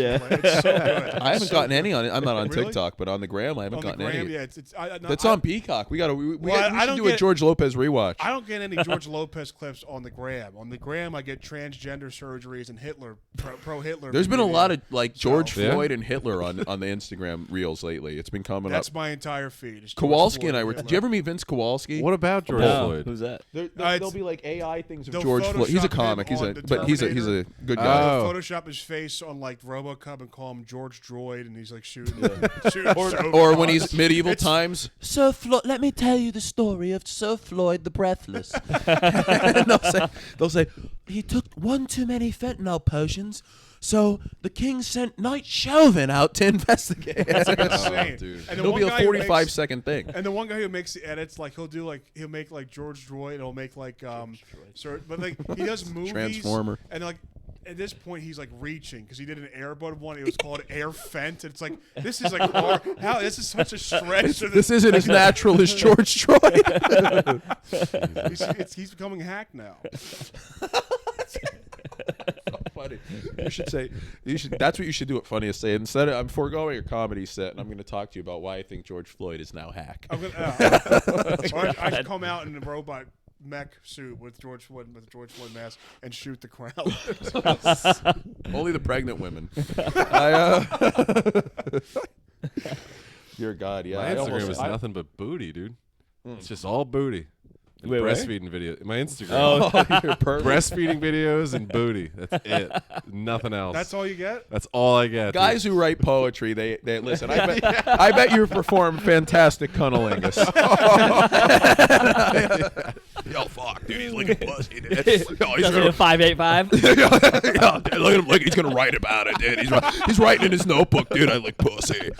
so good. I haven't gotten any on it. I'm not on Really? TikTok, but on the gram, I haven't On the gotten gram, any. yeah, That's on Peacock. We should do a George Lopez rewatch. I don't get any George Lopez clips on the gram. On the gram, I get transgender surgeries and Hitler, pro Hitler. There's been a lot of like George Yeah. Floyd and Hitler on the Instagram reels lately. It's been coming That's up. my entire feed. It's George Kowalski Floyd and I were. Hitler. Did you ever meet Vince Kowalski? What about George No, Floyd? who's that? There'll be like AI things of They'll George Floyd. He's a Photoshop comic. him He's on the he's a Terminator. good guy. Oh. Photoshop his face on like RoboCop and call him George Droid, and he's like shooting. Or when he's medieval times. Sir Floyd, let me tell you the story of Sir Floyd the Breathless. And they'll say he took one too many fentanyl potions, So the king sent Knight Chauvin out to investigate. It's like insane. dude. And It'll be a 45-second thing. And the one guy who makes the edits, like he'll make like George Droid, and he'll make like but like he does movies. Transformer. And like at this point he's like reaching because he did an Airbud one. It was called Air Fent. And it's like this is like how this is such a stretch. This isn't as natural as George Droid. He's becoming hacked now. Funny. You should say. That's what you should do at Funniest Say. Instead of I'm foregoing your comedy set, and I'm going to talk to you about why I think George Floyd is now hack. I should come out in a robot mech suit with George Floyd mask and shoot the crowd. Only the pregnant women. Dear God, yeah. My Instagram is nothing but booty, dude. It's just all booty. And breastfeeding video. My Instagram. You're perfect. Breastfeeding videos and booty. That's it. Nothing else. That's all you get? That's all I get. Guys who write poetry, they listen. I bet you perform fantastic cunnilingus. Yo, fuck, dude, he's looking pussy, dude. Yo, he's a 585. Yo, look at him, look, he's gonna write about it, dude. He's writing in his notebook, dude. I like pussy.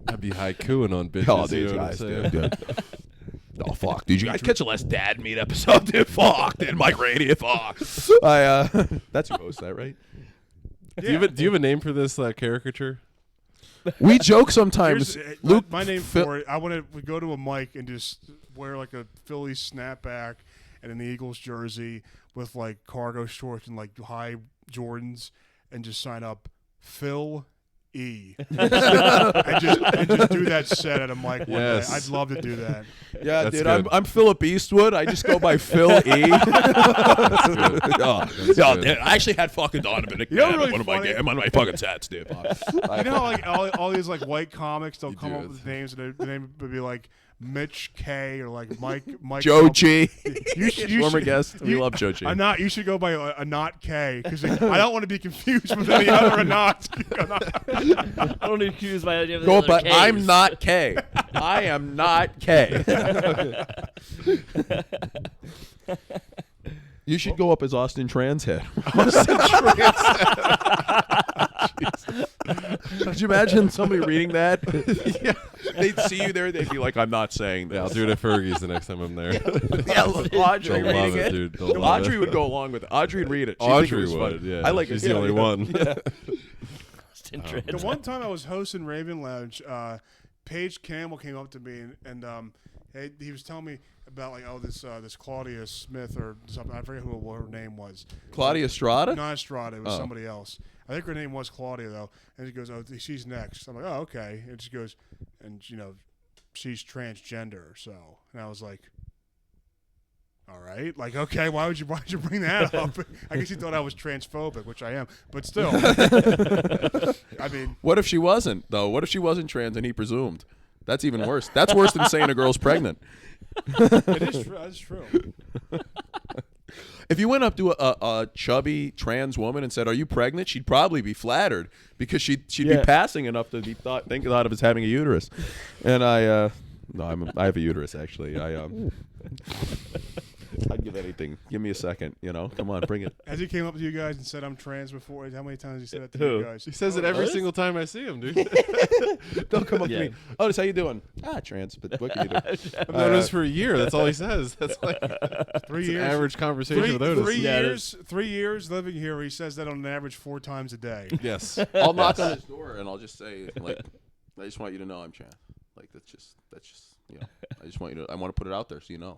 I'd be haikuing on bitches. Oh, dude, you know what I'm guys, saying? dude. Oh, fuck. Did you guys catch the last Dad Meat episode, dude? Fuck, dude. Mike Rady, fuck. That's who hosts that, right? Do you have a name for this caricature? We joke sometimes. Luke, my name for it, I want to go to a mic and just wear like a Philly snapback and an Eagles jersey with like cargo shorts and like high Jordans and just sign up Phil E. and just do that set at a mic one day. I'd love to do that. Yeah, That's dude, good. I'm Philip Eastwood. I just go by Phil E. Dude, I actually had fucking Donovan really one of my fucking sets, dude. You know, like all these like white comics, they'll come up with names, and the name would be like Mitch K or like Mike Joe G. Former guest. We love Joe G. You should go by Anant K because I don't want to be confused with any other Anant. I don't accuse my idea of the Go other by. Ks. I'm not K. I am not K. You should go up as Austin Transhead. Could you imagine somebody reading that? Yeah. They'd see you there. They'd be like, "I'm not saying this." Yeah, I'll do it at Fergie's the next time I'm there. Yeah, Audrey They'll love reading it, it. dude. They'll love Audrey it. would go along with it. Audrey would read it. She'd think it Audrey was would, fun. yeah. I like She's it. the only one. Yeah. The one time I was hosting Raven Lounge, Paige Campbell came up to me and he was telling me about like this Claudia Smith or something. I forget what her name was. Claudia Strada? Not Estrada. It was somebody else. I think her name was Claudia though. And she goes, "Oh, she's next." I'm like, "Oh, okay." And she goes, and she's transgender. So, and I was like, all right, like, okay, why would you bring that up? I guess you thought I was transphobic, which I am, but still. I mean, what if she wasn't though? What if she wasn't trans and he presumed? That's even worse. That's worse than saying a girl's pregnant. It is true. That's true. If you went up to a chubby trans woman and said, "Are you pregnant?" she'd probably be flattered because she'd be passing enough to be thought of as having a uterus. And I have a uterus actually. I'd give anything. Give me a second. Come on, bring it. Has he came up to you guys and said I'm trans before? How many times has he said that to Who? you guys? He says it every single time I see him, dude. Don't come up to me. Otis, how you doing? Trans. But what can you do? I've known this for a year. That's all he says. That's like 3 years. an average conversation with Otis. 3 years living here. He says that on an average 4 times a day. Yes. I'll knock on his door and I'll just say, like, I just want you to know I'm trans. Like that's just I just want you to. I want to put it out there so you know.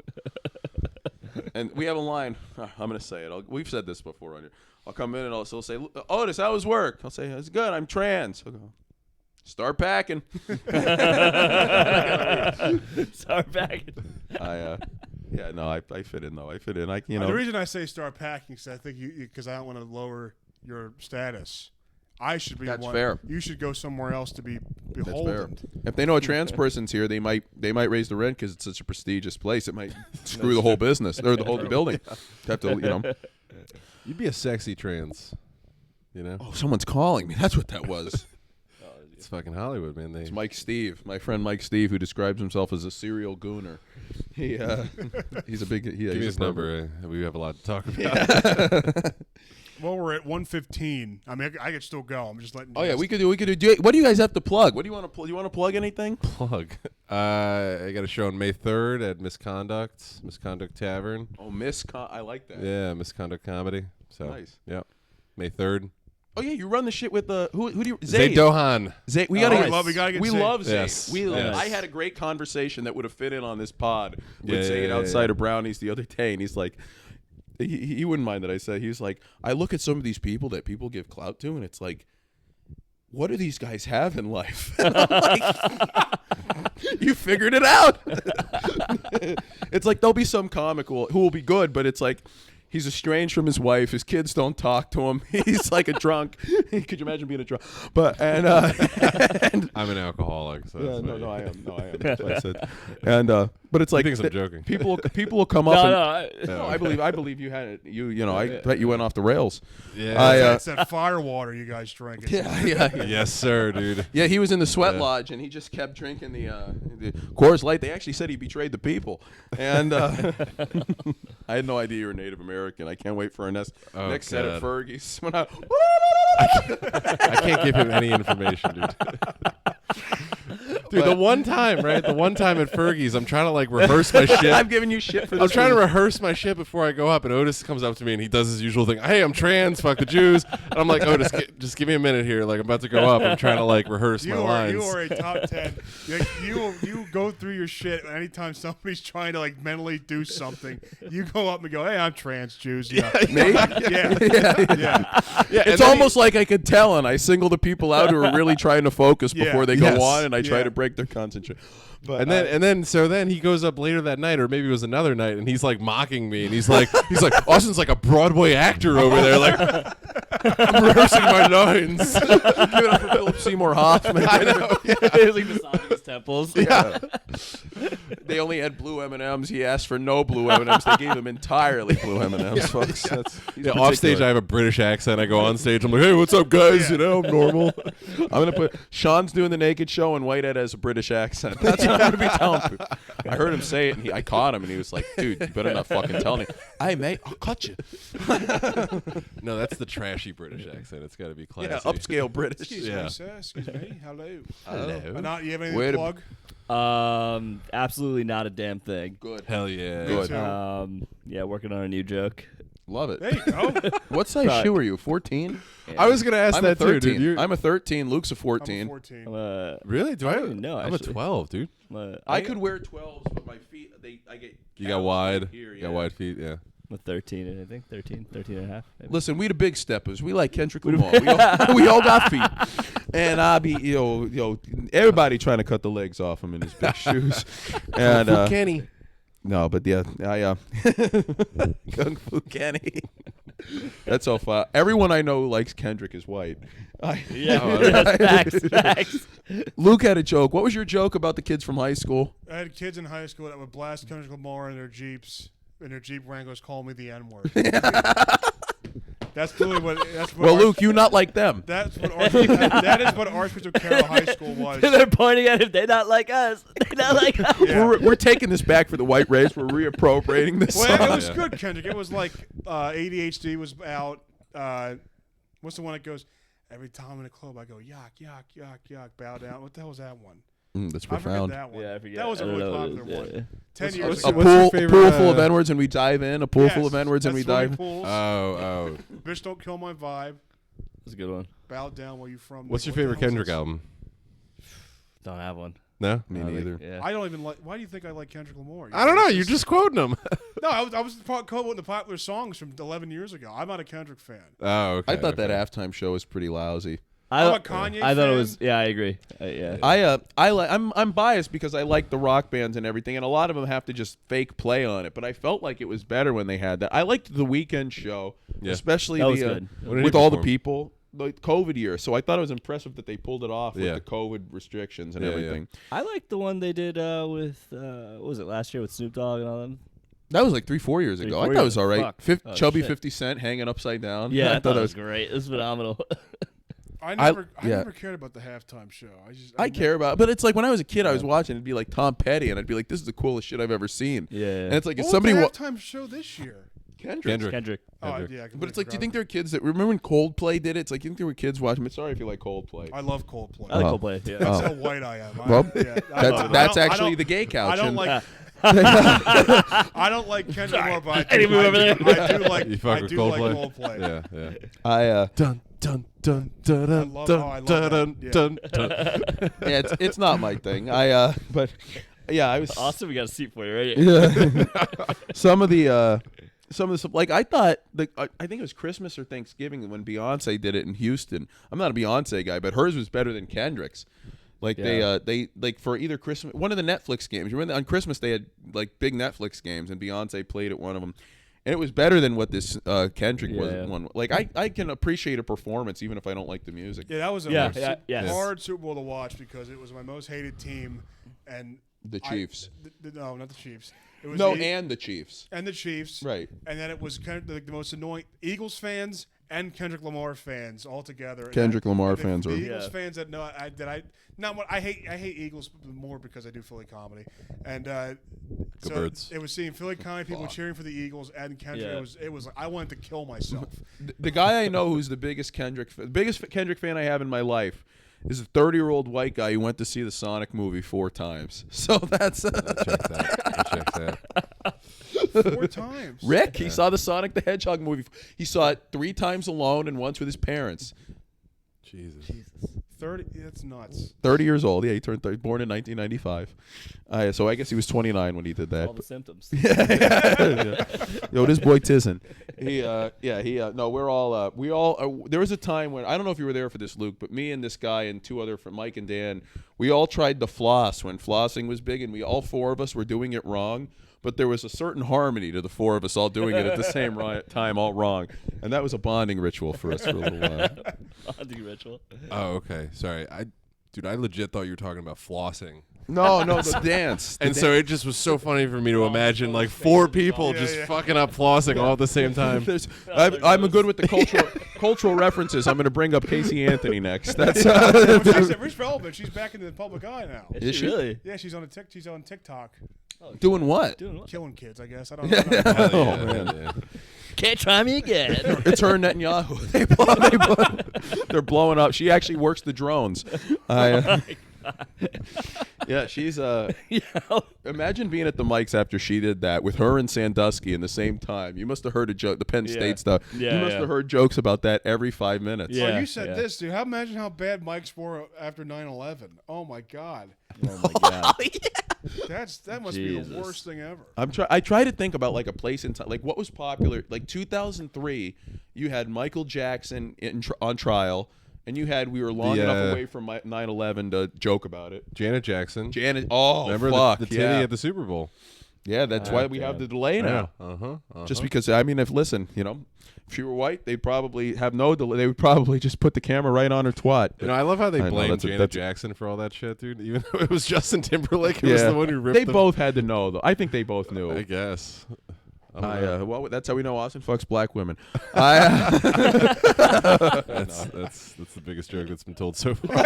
And we have a line. I'm going to say it. We've said this before on here. I'll come in and I'll say, "Otis, how was work?" I'll say, "It's good. I'm trans." I'll go, "Start packing." Start packing. I fit in though. I fit in. The reason I say start packing is I think because I don't want to lower your status. I should be That's one. fair. You should go somewhere else to be That's fair. beholden. If they know a trans person's here, they might raise the rent because it's such a prestigious place. It might screw the whole business or the whole building. Have to, You'd be a sexy trans. Oh, someone's calling me. That's what that was. It's fucking Hollywood, man. It's Mike Steve, my friend Mike Steve, who describes himself as a serial gooner. He's a big. Give me his number. We have a lot to talk about. Yeah. Well, we're at 1:15. I mean, I could still go. I'm just letting. Oh yeah, we could do. What do you guys have to plug? What do you want to? You want to plug anything? Plug. I got a show on May 3rd at Misconduct Tavern. Oh, I like that. Yeah, Misconduct Comedy. So nice. Yeah, May 3rd. Oh yeah, you run the shit with the who do you? Zayd Dohan. Zayd, we gotta get. We love Zayd. Yes. Yes. I had a great conversation that would have fit in on this pod with Yeah, Zayd yeah, outside of Brownies the other day, and he's like. He wouldn't mind that I said. He's like, I look at some of these people that people give clout to, and it's like, what do these guys have in life? And I'm like, you figured it out. It's like there'll be some comic who will be good, but it's like he's estranged from his wife. His kids don't talk to him. He's like a drunk. Could you imagine being a drunk? But and I'm an alcoholic. So yeah, no, I am. That's what I said. And but it's like he thinks I'm joking. People will come up. No, I believe you had it. I bet you went off the rails. Yeah, it's that fire water you guys drink. Yeah. Yes, sir, dude. Yeah, he was in the sweat lodge and he just kept drinking the Coors Light. They actually said he betrayed the people, and I had no idea you were Native American. I can't wait for our next set at Fergie's. I can't give him any information, dude. Dude, the one time at Fergie's, I'm trying to like rehearse my shit. I'm giving you shit for this. I'm trying to rehearse my shit before I go up, and Otis comes up to me and he does his usual thing. Hey, I'm trans. Fuck the Jews. And I'm like, Otis, just give me a minute here. Like I'm about to go up. I'm trying to like rehearse my lines. You are a top 10. You go through your shit anytime somebody's trying to like mentally do something. You go up and go, hey, I'm trans Jews. Yeah. Me? Yeah. It's almost like I could tell, and I single the people out who are really trying to focus before they go on, and I try to break their concentration. But then he goes up later that night, or maybe it was another night, and he's like mocking me, and he's like Austin's like a Broadway actor over there, like I'm rehearsing my lines. Give it up for Philip Seymour Hoffman. I know. He's like massaging his temples. Yeah. They only had blue M&Ms. He asked for no blue M&Ms. They gave him entirely blue M&Ms, folks. Off stage, I have a British accent. I go on stage, I'm like, hey, what's up, guys? You know, I'm normal. I'm gonna put Sean's doing the naked show, and Whitehead has a British accent. That's what I'm gonna be telling people. I heard him say it, and I caught him, and he was like, "Dude, you better not fucking tell me." Hey, mate, I'll cut you. No, that's the trashy British accent. It's got to be classy. Yeah, upscale British. Excuse me, sir. Excuse me. Hello. Hello. Anant, you have anything to plug? Absolutely not a damn thing. Good. Hell yeah. Good. Yeah, working on a new joke. Love it. There you go. What size shoe are you? 14? Yeah. I was gonna ask I'm that a 13. too, dude. I'm a 13. Luke's a 14. I'm 14. Really? Do I I? don't even know, I'm actually. a 12, dude. I could wear 12s, but my feet, I get. You got wide. Here, You got wide feet. Yeah. With 13, I think 13 and a half. Maybe. Listen, we the big steppers. We like Kendrick Lamar. We all got feet, and I be everybody trying to cut the legs off him in his big shoes. And Kenny. no, but yeah, Kung Fu Kenny. That's so far. Everyone I know likes Kendrick is white. Facts. Luke had a joke. What was your joke about the kids from high school? I had kids in high school that would blast Kendrick Lamar in their Jeeps, and their Jeep Wranglers call me the N-word. That's really what. Well, Luke, you not like them. That is what Archbishop Carroll High School was. They're pointing at him. They're not like us. They're not like us. Yeah. We're taking this back for the white race. We're reappropriating this Well, song. it was good, Kendrick. It was like ADHD was out. What's the one that goes, every time in a club I go, yuck, yuck, yuck, yuck, bow down. What the hell was that one? That's I forget profound. that one. Yeah, I forget. That was a I don't really know popular what it one. is, yeah. 10 years what's A ago. your pool favorite, full of N-words and we dive in. A pool full of N-words and we dive in. Pools. Oh. Bitch, don't kill my vibe. That's a good one. Bow down where you from. What's your What the favorite hell is Kendrick this? album? Don't have one. No? Me neither. Yeah. I don't even like. Why do you think I like Kendrick Lamar? I don't know. You're just quoting him. No, I was quoting the popular songs from 11 years ago. I'm not a Kendrick fan. Oh, okay. I thought that halftime show was pretty lousy. I'm a Kanye I thought it fan. was. Yeah, I agree. Yeah. I'm biased because I like the rock bands and everything, and a lot of them have to just fake play on it. But I felt like it was better when they had that. I liked the Weekend show, Yeah. especially That was good. What did he with all the perform? people. The COVID year, so I thought it was impressive that they pulled it off with Yeah. the COVID restrictions and Yeah, everything. I liked the one they did with what was it last year with Snoop Dogg and all them. That was like 3-4 years ago. 3-4 I thought it was years. all right. Fuck. Oh, Chubby shit. 50 Cent hanging upside down. Yeah, I thought it was that great. It was phenomenal. I never cared about the halftime show. I care about, but it's like when I was a kid, I was watching. It'd be like Tom Petty, and I'd be like, "This is the coolest shit I've ever seen." Yeah. And it's like if what somebody was the halftime show this year? Kendrick. Oh yeah, but it's like, do you think there are kids that remember when Coldplay did it? It's like you think there were kids watching. But sorry if you like Coldplay. I love Coldplay. I like Coldplay. Yeah. That's how white I am. Well, that's I actually don't- the gay couch. I don't and- like. I don't like Kendrick Lamar, but I do like You fuck with Coldplay. Yeah. I Dun dun dun dun I dun love dun that. dun Yeah. dun. yeah, it's not my thing. But yeah, I was Austin, we got a seat for you, right? Yeah. some of the stuff, like I thought I think it was Christmas or Thanksgiving when Beyonce did it in Houston. I'm not a Beyonce guy, but hers was better than Kendrick's. Like they like for either Christmas, one of the Netflix games. Remember on Christmas they had like big Netflix games, and Beyonce played at one of them, and it was better than what this Kendrick was one. Like I can appreciate a performance even if I don't like the music. Yeah, that was a hard Super Bowl to watch because it was my most hated team, and The Chiefs. No, not the Chiefs. It was and the Chiefs. And the Chiefs. Right. And then it was kind of the most annoying Eagles fans and Kendrick Lamar fans all together. Kendrick Lamar fans the are Eagles fans that know I hate Eagles more because I do Philly comedy, and so birds. it was seeing Philly comedy people cheering for the Eagles and Kendrick. Yeah. It was like I wanted to kill myself. The guy I know who's the biggest Kendrick fan I have in my life is a 30-year-old white guy who went to see the Sonic movie 4 times. So that's Check that. 4 times. Rick. He saw the Sonic the Hedgehog movie. He saw it 3 times alone and once with his parents. Jesus. 30. That's nuts. 30 years old. Yeah, he turned 30. Born in 1995. So I guess he was 29 when he did that. All the symptoms. Yo, this boy Tizen. No, we're all. There was a time when I don't know if you were there for this, Luke, but me and this guy and 2 other from Mike and Dan, we all tried to floss when flossing was big, and we all 4 of us were doing it wrong. But there was a certain harmony to the 4 of us all doing it at the same time, all wrong, and that was a bonding ritual for us for a little while. Bonding ritual. Oh, okay. Sorry. I legit thought you were talking about flossing. No, the dance. So it just was so funny for me to imagine like 4 people just fucking up flossing all at the same time. I'm good with the cultural references. I'm going to bring up Casey Anthony next. That's She's relevant. She's back in the public eye now. Is she really? Yeah, she's on TikTok. Doing what? Killing kids, I guess. I don't know. Oh man. Can't try me again. It's her and Netanyahu. They're blowing up. She actually works the drones. Yeah, she's imagine being at the mics after she did that with her and Sandusky in the same time. You must have heard a joke, the Penn State stuff. Yeah, you must have heard jokes about that every 5 minutes. Yeah. Oh, you said this, dude. Imagine how bad mics were after 9/11. Oh my God. Oh my God. That must be the worst thing ever. I try to think about like a place in time, like what was popular. Like 2003, you had Michael Jackson on trial. And we were long enough away from 9/11 to joke about it. Janet Jackson. Remember the titty at the Super Bowl? Yeah, that's why we have the delay now. Just because, I mean, if she were white, they'd probably have no delay. They would probably just put the camera right on her twat. I love how they blame Janet Jackson for all that shit, dude. Even though it was Justin Timberlake who was the one who ripped them. They both had to know, though. I think they both knew. I guess. Well, that's how we know Austin fucks black women. That's the biggest joke that's been told so far.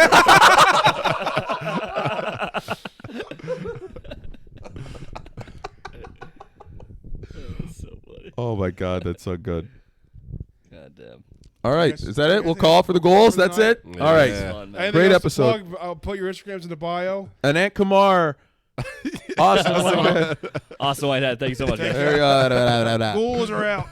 So funny. Oh my God, that's so good. God damn. All right, Yes, is that it? I We'll think call for the goals. That's it. Yeah. All right, Yeah. Fun, man. Anything Great else to episode. plug? I'll put your Instagrams in the bio. Anant Kumar, Austin. Austin Whitehead, thank you so much. Take guys. care. Ghouls are out.